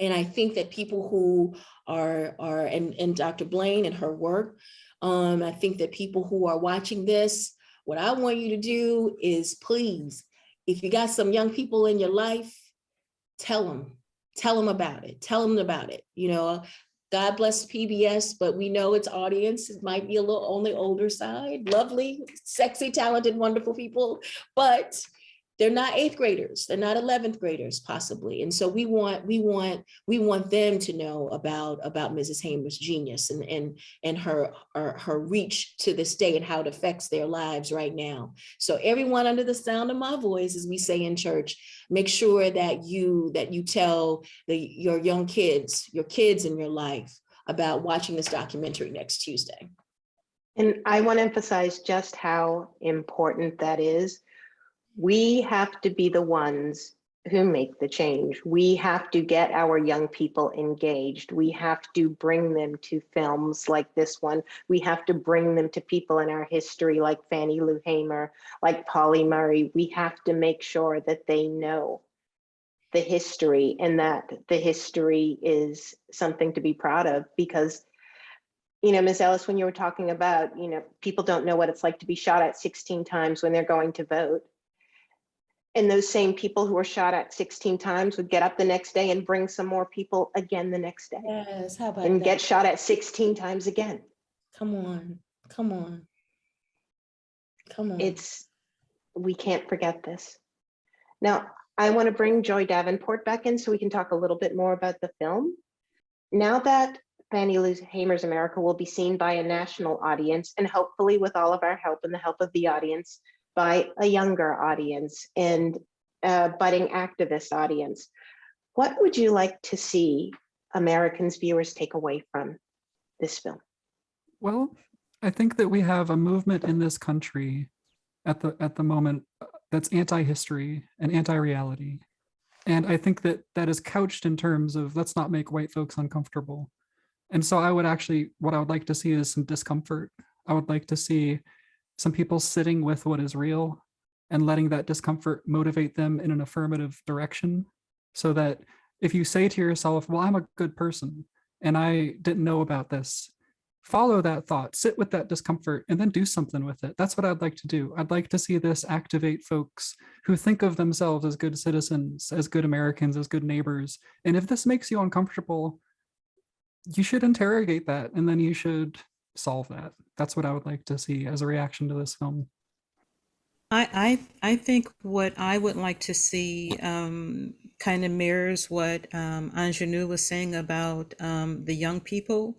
And I think that people who are and Dr. Blaine and her work, I think that people who are watching this, what I want you to do is, please, if you got some young people in your life, tell them about it. Tell them about it. You know, God bless PBS, but we know its audience might be a little on the older side. Lovely, sexy, talented, wonderful people, but they're not 8th graders. They're not 11th graders, possibly. And so we want them to know about Mrs. Hamer's genius and her reach to this day and how it affects their lives right now. So everyone under the sound of my voice, as we say in church, make sure that you tell your young kids, your kids in your life, about watching this documentary next Tuesday. And I want to emphasize just how important that is. We have to be the ones who make the change. We have to get our young people engaged. We have to bring them to films like this one. We have to bring them to people in our history like Fannie Lou Hamer, like Pauli Murray. We have to make sure that they know the history and that the history is something to be proud of, because you know, Ms. Ellis, when you were talking about, you know, people don't know what it's like to be shot at 16 times when they're going to vote. And those same people who were shot at 16 times would get up the next day and bring some more people again the next day. Yes, how about and that? Get shot at 16 times again. Come on, come on, come on. We can't forget this. Now, I want to bring Joy Davenport back in so we can talk a little bit more about the film. Now that Fannie Lou Hamer's America will be seen by a national audience, and hopefully with all of our help and the help of the audience, by a younger audience and a budding activist audience, what would you like to see Americans, viewers take away from this film? Well, I think that we have a movement in this country at the moment that's anti-history and anti-reality. And I think that that is couched in terms of, let's not make white folks uncomfortable. And so what I would like to see is some discomfort. I would like to see some people sitting with what is real and letting that discomfort motivate them in an affirmative direction, so that if you say to yourself, well, I'm a good person and I didn't know about this, follow that thought, sit with that discomfort, and then do something with it. That's what I'd like to do. I'd like to see this activate folks who think of themselves as good citizens, as good Americans, as good neighbors. And if this makes you uncomfortable, you should interrogate that, and then you should solve that. That's what I would like to see as a reaction to this film. I think what I would like to see kind of mirrors what Anjanou was saying about the young people.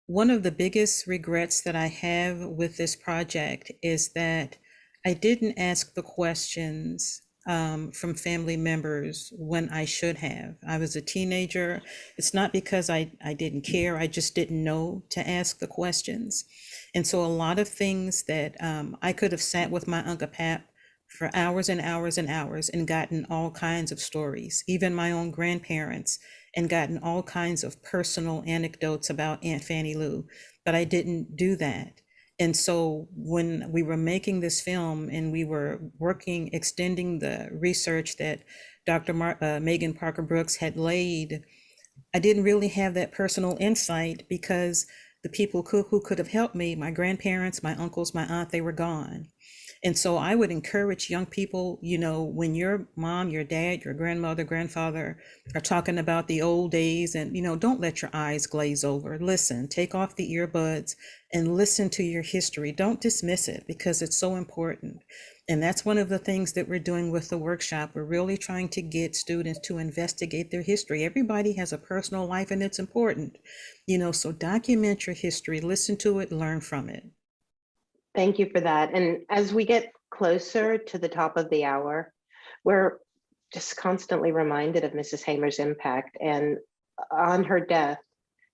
One of the biggest regrets that I have with this project is that I didn't ask the questions from family members when I should have. I was a teenager. It's not because I didn't care, I just didn't know to ask the questions. And so a lot of things that I could have sat with my Uncle Pap for hours and hours and hours and gotten all kinds of stories, even my own grandparents, and gotten all kinds of personal anecdotes about Aunt Fannie Lou, but I didn't do that. And so when we were making this film and we were extending the research that Dr. Megan Parker Brooks had laid, I didn't really have that personal insight because the people who could have helped me, my grandparents, my uncles, my aunt, they were gone. And so I would encourage young people, you know, when your mom, your dad, your grandmother, grandfather are talking about the old days, and, you know, don't let your eyes glaze over. Listen, take off the earbuds and listen to your history. Don't dismiss it because it's so important. And that's one of the things that we're doing with the workshop. We're really trying to get students to investigate their history. Everybody has a personal life and it's important, you know, so document your history, listen to it, learn from it. Thank you for that. And as we get closer to the top of the hour, we're just constantly reminded of Mrs. Hamer's impact. And on her death,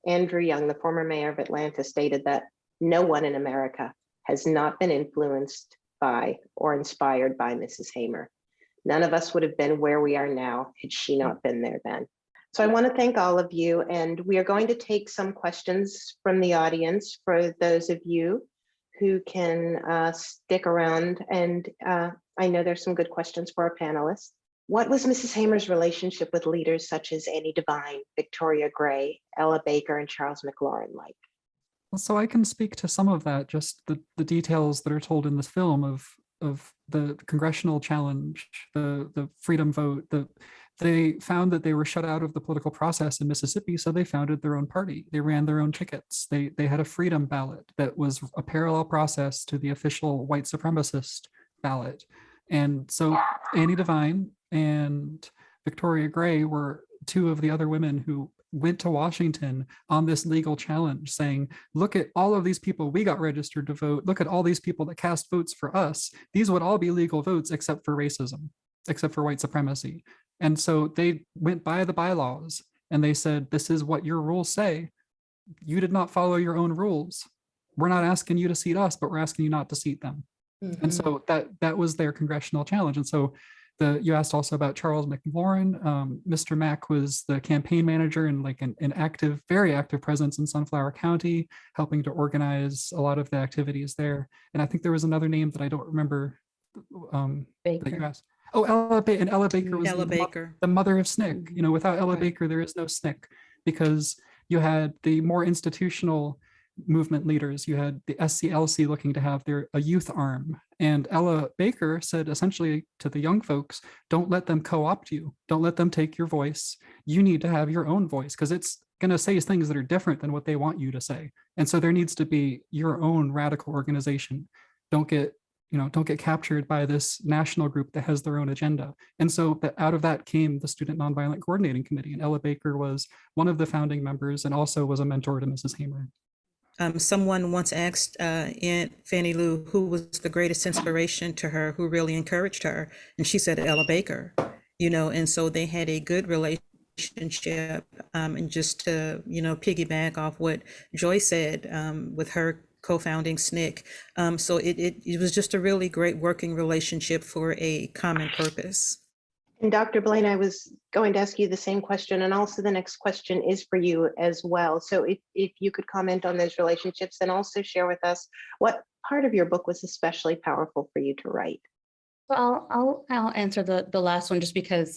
Andrew Young, the former mayor of Atlanta, stated that no one in America has not been influenced by or inspired by Mrs. Hamer. None of us would have been where we are now had she not been there then. So I want to thank all of you, and we are going to take some questions from the audience for those of you who can stick around. And I know there's some good questions for our panelists. What was Mrs. Hamer's relationship with leaders such as Annie Devine, Victoria Gray, Ella Baker, and Charles McLaurin like? So I can speak to some of that, just the details that are told in this film of the congressional challenge, the freedom vote, they found that they were shut out of the political process in Mississippi, so they founded their own party. They ran their own tickets. They had a freedom ballot that was a parallel process to the official white supremacist ballot. And so Annie Devine and Victoria Gray were two of the other women who went to Washington on this legal challenge, saying, look at all of these people we got registered to vote. Look at all these people that cast votes for us. These would all be legal votes except for racism, except for white supremacy. And so they went by the bylaws and they said, this is what your rules say. You did not follow your own rules. We're not asking you to seat us, but we're asking you not to seat them. Mm-hmm. And so that was their congressional challenge. And so you asked also about Charles McLaurin. Mr. Mack was the campaign manager and like an active, very active presence in Sunflower County, helping to organize a lot of the activities there. And I think there was another name that I don't remember that you asked. Oh, Ella Baker was the mother of SNCC. You know, without Ella Baker, there is no SNCC, because you had the more institutional movement leaders. You had the SCLC looking to have a youth arm. And Ella Baker said essentially to the young folks, don't let them co-opt you. Don't let them take your voice. You need to have your own voice, because it's going to say things that are different than what they want you to say. And so there needs to be your own radical organization. Don't get captured by this national group that has their own agenda. And so out of that came the Student Nonviolent Coordinating Committee. And Ella Baker was one of the founding members and also was a mentor to Mrs. Hamer. Someone once asked Aunt Fannie Lou who was the greatest inspiration to her, who really encouraged her. And she said Ella Baker, and so they had a good relationship. And just to, piggyback off what Joy said with her co-founding SNCC. So it was just a really great working relationship for a common purpose. And Dr. Blaine, I was going to ask you the same question, and also the next question is for you as well. So if you could comment on those relationships and also share with us what part of your book was especially powerful for you to write. Well, I'll answer the last one, just because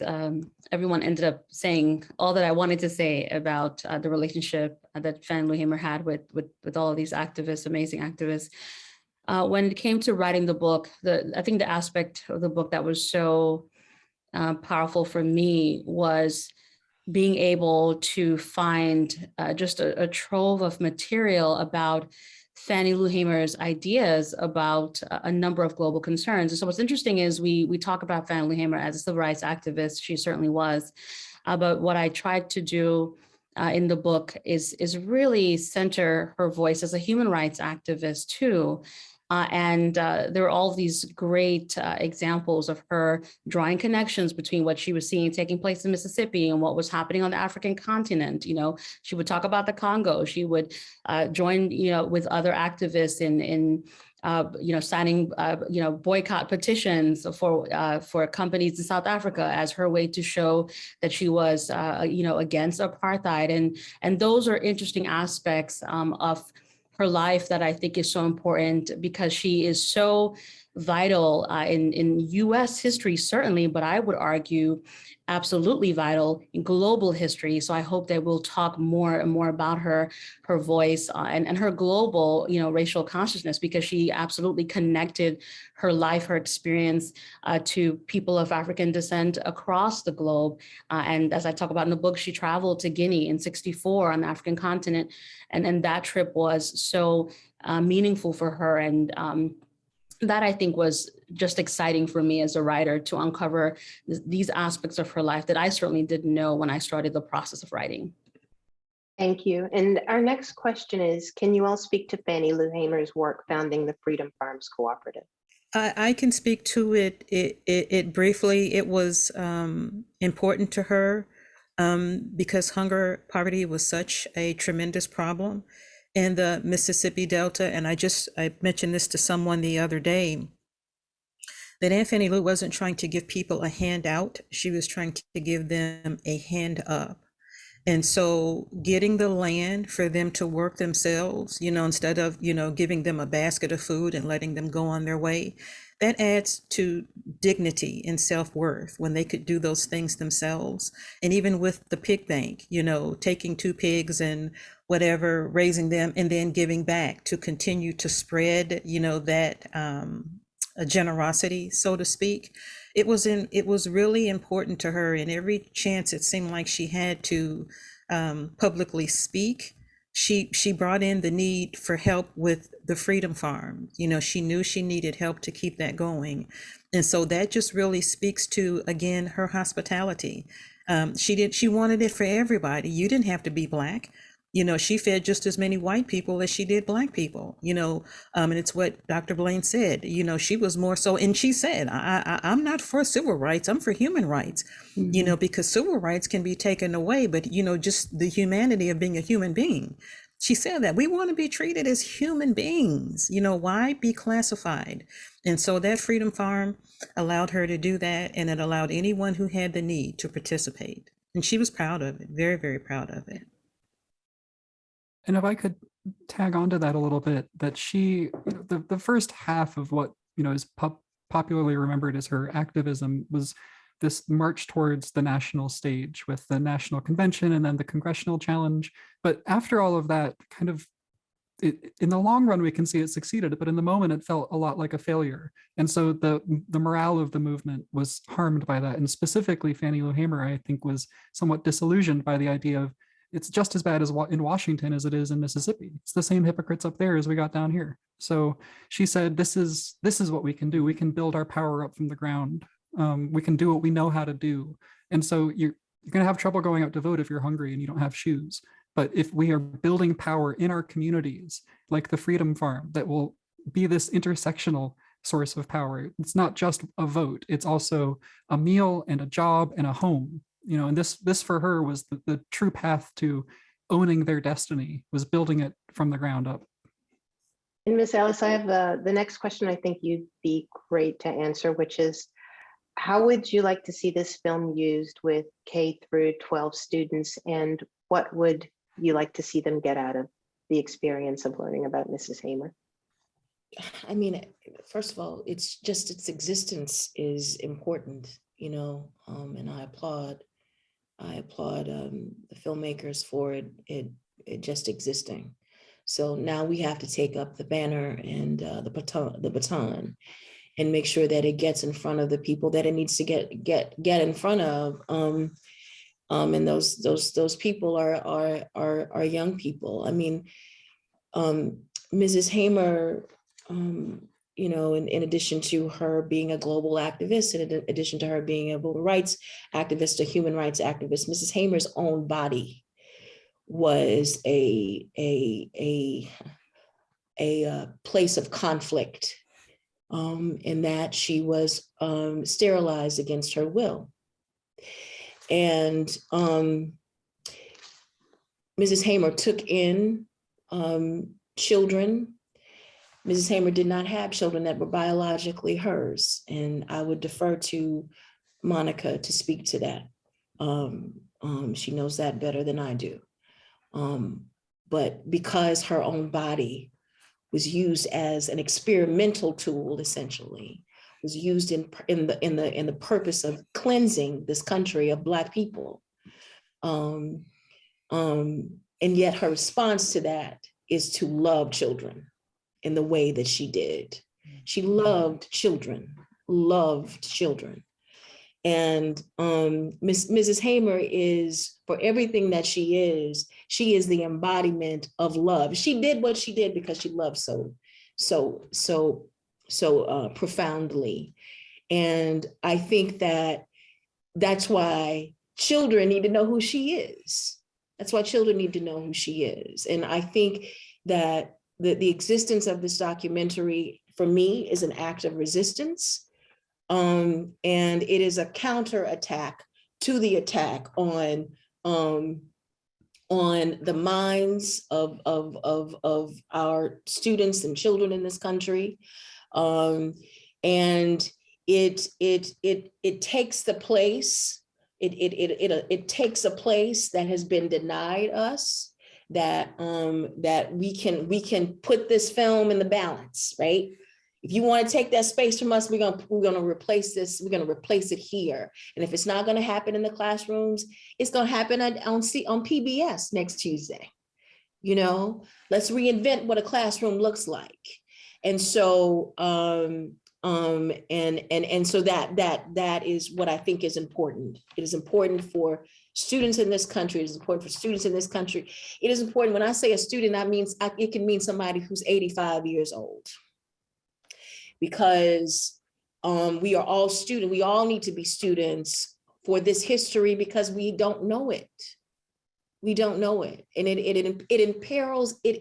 everyone ended up saying all that I wanted to say about the relationship that Fannie Lou Hamer had with all of these activists, amazing activists. When it came to writing the book, I think the aspect of the book that was so powerful for me was being able to find just a trove of material about Fannie Lou Hamer's ideas about a number of global concerns. And so what's interesting is we talk about Fannie Lou Hamer as a civil rights activist. She certainly was. But what I tried to do in the book is really center her voice as a human rights activist too. And there are all these great examples of her drawing connections between what she was seeing taking place in Mississippi and what was happening on the African continent. She would talk about the Congo. She would join, with other activists in signing, boycott petitions for companies in South Africa as her way to show that she was, against apartheid. And those are interesting aspects of her life that I think is so important, because she is so vital in US history, certainly, but I would argue absolutely vital in global history. So I hope that we'll talk more and more about her voice and her global, racial consciousness, because she absolutely connected her life, her experience to people of African descent across the globe. And as I talk about in the book, she traveled to Guinea in '64 on the African continent. And that trip was so meaningful for her. And that I think was just exciting for me as a writer, to uncover these aspects of her life that I certainly didn't know when I started the process of writing. Thank you. And our next question is, can you all speak to Fannie Lou Hamer's work founding the Freedom Farms Cooperative? I can speak to it briefly. It was important to her because poverty was such a tremendous problem in the Mississippi Delta. And I mentioned this to someone the other day, that Aunt Fannie Lou wasn't trying to give people a handout. She was trying to give them a hand up. And so getting the land for them to work themselves, instead of, giving them a basket of food and letting them go on their way, that adds to dignity and self-worth when they could do those things themselves. And even with the pig bank, taking 2 pigs and whatever, raising them and then giving back to continue to spread, that generosity, so to speak. It was really important to her, and every chance it seemed like she had to publicly speak, she brought in the need for help with the Freedom Farm. You know, she knew she needed help to keep that going. And so that just really speaks to, again, her hospitality. She wanted it for everybody. You didn't have to be Black. You know, she fed just as many white people as she did Black people, you know, and it's what Dr. Blaine said. You know, she was more so, and she said, I'm not for civil rights, I'm for human rights, you know, because civil rights can be taken away, but, you know, just the humanity of being a human being. She said that we want to be treated as human beings, you know, why be classified? And so that Freedom Farm allowed her to do that, and it allowed anyone who had the need to participate. And she was proud of it, very, very proud of it. And if I could tag onto that a little bit, that she, the first half of what, you know, is popularly remembered as her activism was this march towards the national stage with the National Convention and then the Congressional Challenge. But after all of that, kind of, in the long run, we can see it succeeded, but in the moment, it felt a lot like a failure. And so the morale of the movement was harmed by that. And specifically, Fannie Lou Hamer, I think, was somewhat disillusioned by the idea of, it's just as bad as in Washington as it is in Mississippi. It's the same hypocrites up there as we got down here. So she said, this is what we can do. We can build our power up from the ground. We can do what we know how to do. And so you're going to have trouble going out to vote if you're hungry and you don't have shoes. But if we are building power in our communities, like the Freedom Farm, that will be this intersectional source of power. It's not just a vote. It's also a meal and a job and a home. You know, and this for her was the true path to owning their destiny, was building it from the ground up. And Ms. Ellis, I have the next question I think you'd be great to answer, which is, how would you like to see this film used with K through 12 students, and what would you like to see them get out of the experience of learning about Mrs. Hamer? I mean, first of all, it's just its existence is important, you know, and I applaud the filmmakers for it just existing. So now we have to take up the banner and the baton and make sure that it gets in front of the people that it needs to get in front of. And those people are young people. I mean, Mrs. Hamer, you know, in addition to her being a global activist, and in addition to her being a voter rights activist, a human rights activist, Mrs. Hamer's own body was a place of conflict, in that she was sterilized against her will. And Mrs. Hamer took in children. Mrs. Hamer did not have children that were biologically hers. And I would defer to Monica to speak to that. She knows that better than I do. But because her own body was used as an experimental tool, essentially, was used in the purpose of cleansing this country of Black people. And yet her response to that is to love children in the way that she did. She loved children. And Mrs. Hamer is, for everything that she is the embodiment of love. She did what she did because she loved so profoundly. And I think that's why children need to know who she is. That's why children need to know who she is. And I think that the existence of this documentary, for me, is an act of resistance. And it is a counterattack to the attack on the minds of our students and children in this country. And it takes the place, it takes a place that has been denied us, that we can put this film in the balance, right? If you want to take that space from us, we're gonna replace this. We're gonna replace it here. And if it's not gonna happen in the classrooms, it's gonna happen on PBS next Tuesday. You know, let's reinvent what a classroom looks like. And so And so that is what I think is important. It is important for students in this country. It is important for students in this country. It is important. When I say a student, that means it can mean somebody who's 85 years old, because we are all students. We all need to be students for this history because we don't know it. We don't know it. And it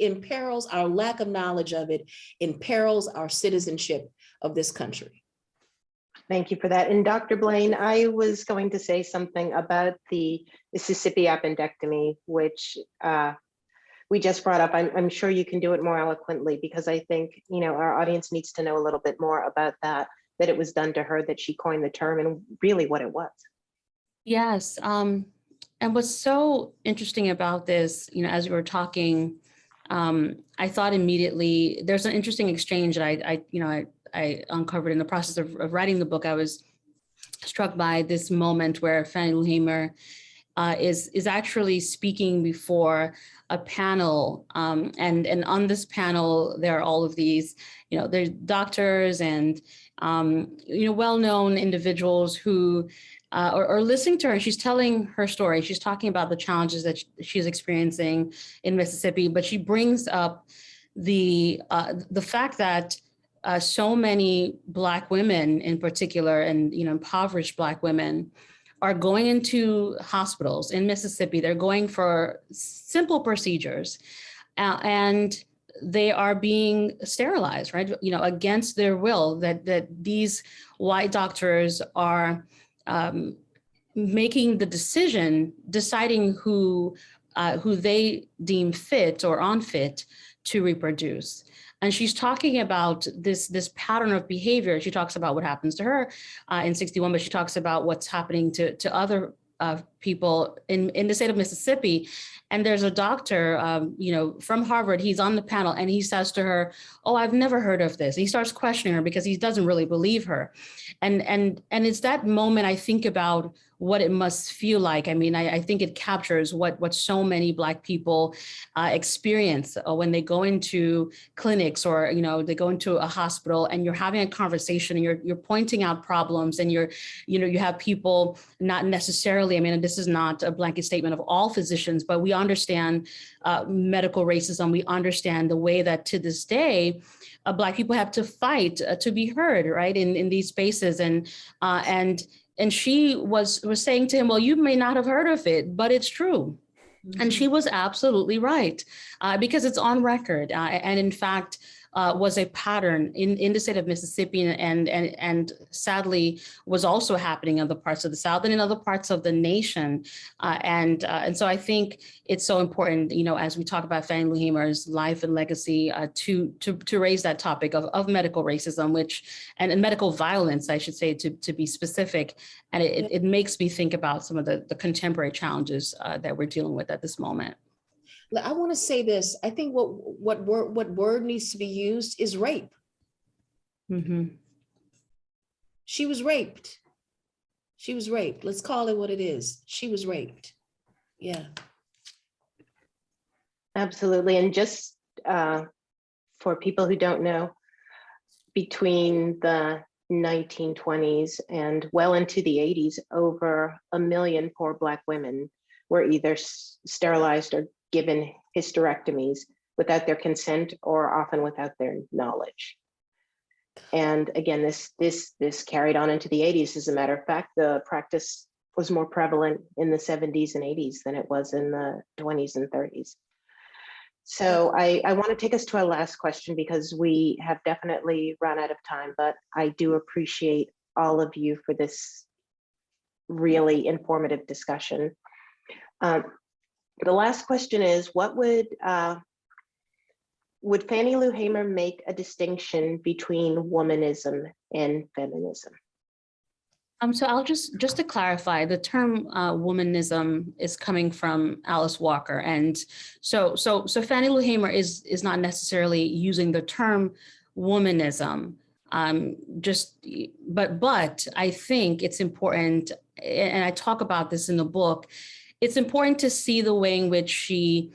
imperils our lack of knowledge of it, imperils our citizenship of this country. Thank you for that. And Dr. Blaine, I was going to say something about the Mississippi appendectomy, which we just brought up. I'm sure you can do it more eloquently, because I think, our audience needs to know a little bit more about that it was done to her, that she coined the term, and really what it was. Yes. And what's so interesting about this, as we were talking, I thought immediately there's an interesting exchange that I uncovered in the process of writing the book. I was struck by this moment where Fannie Lou Hamer is actually speaking before a panel, and on this panel there are all of these, there's doctors and well-known individuals who are listening to her. She's telling her story. She's talking about the challenges that she's experiencing in Mississippi, but she brings up the fact that so many Black women in particular, and impoverished Black women, are going into hospitals in Mississippi. They're going for simple procedures, and they are being sterilized, right? Against their will. That these white doctors are making the decision, deciding who they deem fit or unfit to reproduce. And she's talking about this pattern of behavior. She talks about what happens to her in 61, but she talks about what's happening to other people in the state of Mississippi. And there's a doctor, from Harvard. He's on the panel, and he says to her, "Oh, I've never heard of this." He starts questioning her because he doesn't really believe her. And it's that moment I think about what it must feel like. I mean, I think it captures what so many Black people experience when they go into clinics, or they go into a hospital, and you're having a conversation, and you're pointing out problems, and you have people not necessarily. I mean, this is not a blanket statement of all physicians, but we understand medical racism. We understand the way that to this day, Black people have to fight to be heard, right, in these spaces, and she was saying to him, "Well, you may not have heard of it, but it's true." Mm-hmm. And she was absolutely right, because it's on record, and in fact was a pattern in the state of Mississippi, and sadly was also happening in other parts of the South and in other parts of the nation. And so I think it's so important, as we talk about Fannie Lou Hamer's life and legacy, to raise that topic of medical racism, and medical violence, I should say, to be specific. And it makes me think about some of the contemporary challenges that we're dealing with at this moment. I want to say this. I think what word needs to be used is rape. Mm-hmm. She was raped. She was raped. Let's call it what it is. She was raped. Yeah. Absolutely. And just for people who don't know, between the 1920s and well into the 80s, over 1 million poor Black women were either sterilized or given hysterectomies without their consent, or often without their knowledge. And again, this carried on into the 80s. As a matter of fact, the practice was more prevalent in the 70s and 80s than it was in the 20s and 30s. So I want to take us to our last question, because we have definitely run out of time, but I do appreciate all of you for this really informative discussion. The last question is, what would Fannie Lou Hamer make a distinction between womanism and feminism? So I'll just to clarify, the term womanism is coming from Alice Walker, and so Fannie Lou Hamer is not necessarily using the term womanism. But I think it's important, and I talk about this in the book. It's important to see the way in which she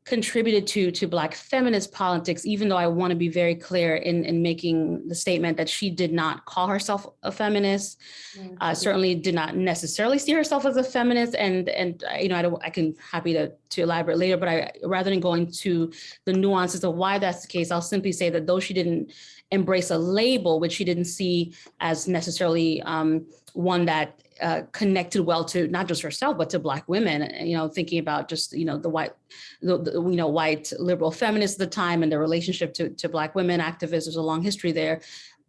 contributed to Black feminist politics, even though I want to be very clear in making the statement that she did not call herself a feminist, certainly did not necessarily see herself as a feminist. And you know, I can happy to elaborate later, but rather than going to the nuances of why that's the case, I'll simply say that though she didn't embrace a label, which she didn't see as necessarily one that connected well to not just herself, but to Black women, you know, thinking about just, you know, the white liberal feminists at the time and their relationship to Black women activists. There's a long history there.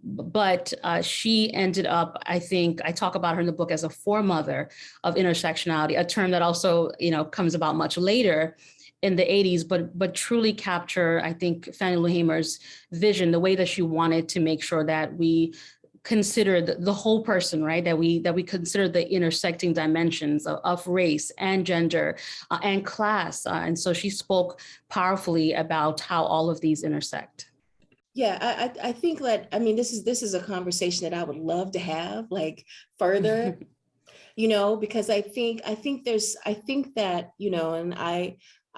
But she ended up, I think, I talk about her in the book as a foremother of intersectionality, a term that also, you know, comes about much later in the 80s, but truly capture, I think, Fannie Lou Hamer's vision, the way that she wanted to make sure that we consider the whole person, right? That we consider the intersecting dimensions of race and gender and class. And so she spoke powerfully about how all of these intersect. Yeah, I think that, I mean, this is a conversation that I would love to have, like, further, you know, because I think that, you know, and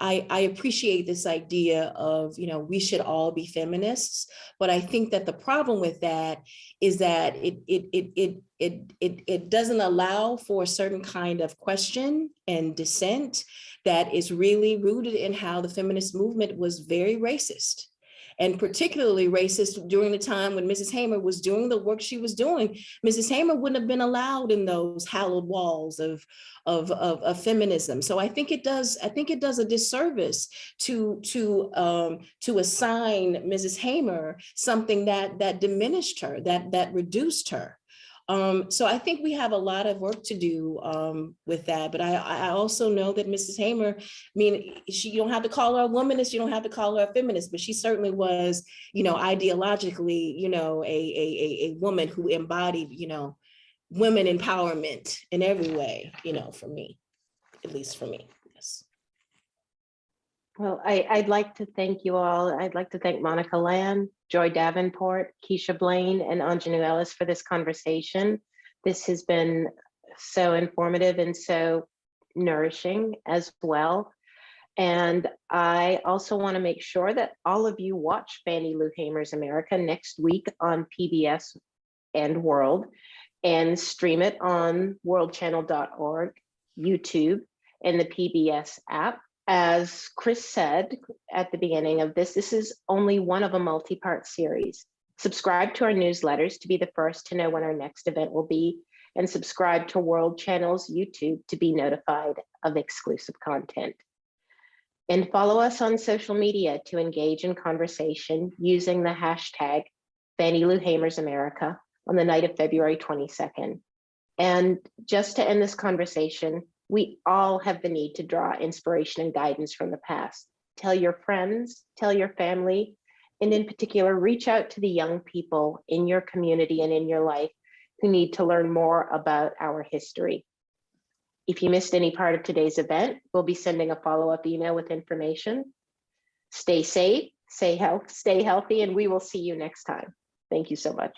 I appreciate this idea of, you know, we should all be feminists, but I think that the problem with that is that it doesn't allow for a certain kind of question and dissent that is really rooted in how the feminist movement was very racist. And particularly racist during the time when Mrs. Hamer was doing the work she was doing. Mrs. Hamer wouldn't have been allowed in those hallowed walls of feminism. So I think it does a disservice to assign Mrs. Hamer something that diminished her, that reduced her. So I think we have a lot of work to do with that. But I also know that Mrs. Hamer, I mean, you don't have to call her a womanist, you don't have to call her a feminist, but she certainly was, you know, ideologically, you know, a woman who embodied, you know, women empowerment in every way, you know, for me, at least for me, yes. Well, I'd like to thank you all. I'd like to thank Monica Lamb, Joy Davenport, Keisha Blaine, and Anjanou Ellis for this conversation. This has been so informative and so nourishing as well. And I also want to make sure that all of you watch Fannie Lou Hamer's America next week on PBS and World, and stream it on worldchannel.org, YouTube, and the PBS app. As Chris said at the beginning of this is only one of a multi-part series. Subscribe to our newsletters to be the first to know when our next event will be, and subscribe to World Channel's YouTube to be notified of exclusive content. And follow us on social media to engage in conversation using the hashtag Fannie Lou Hamer's America on the night of February 22nd. And just to end this conversation, we all have the need to draw inspiration and guidance from the past. Tell your friends, tell your family, and in particular, reach out to the young people in your community and in your life who need to learn more about our history. If you missed any part of today's event, we'll be sending a follow-up email with information. Stay safe, stay healthy, and we will see you next time. Thank you so much.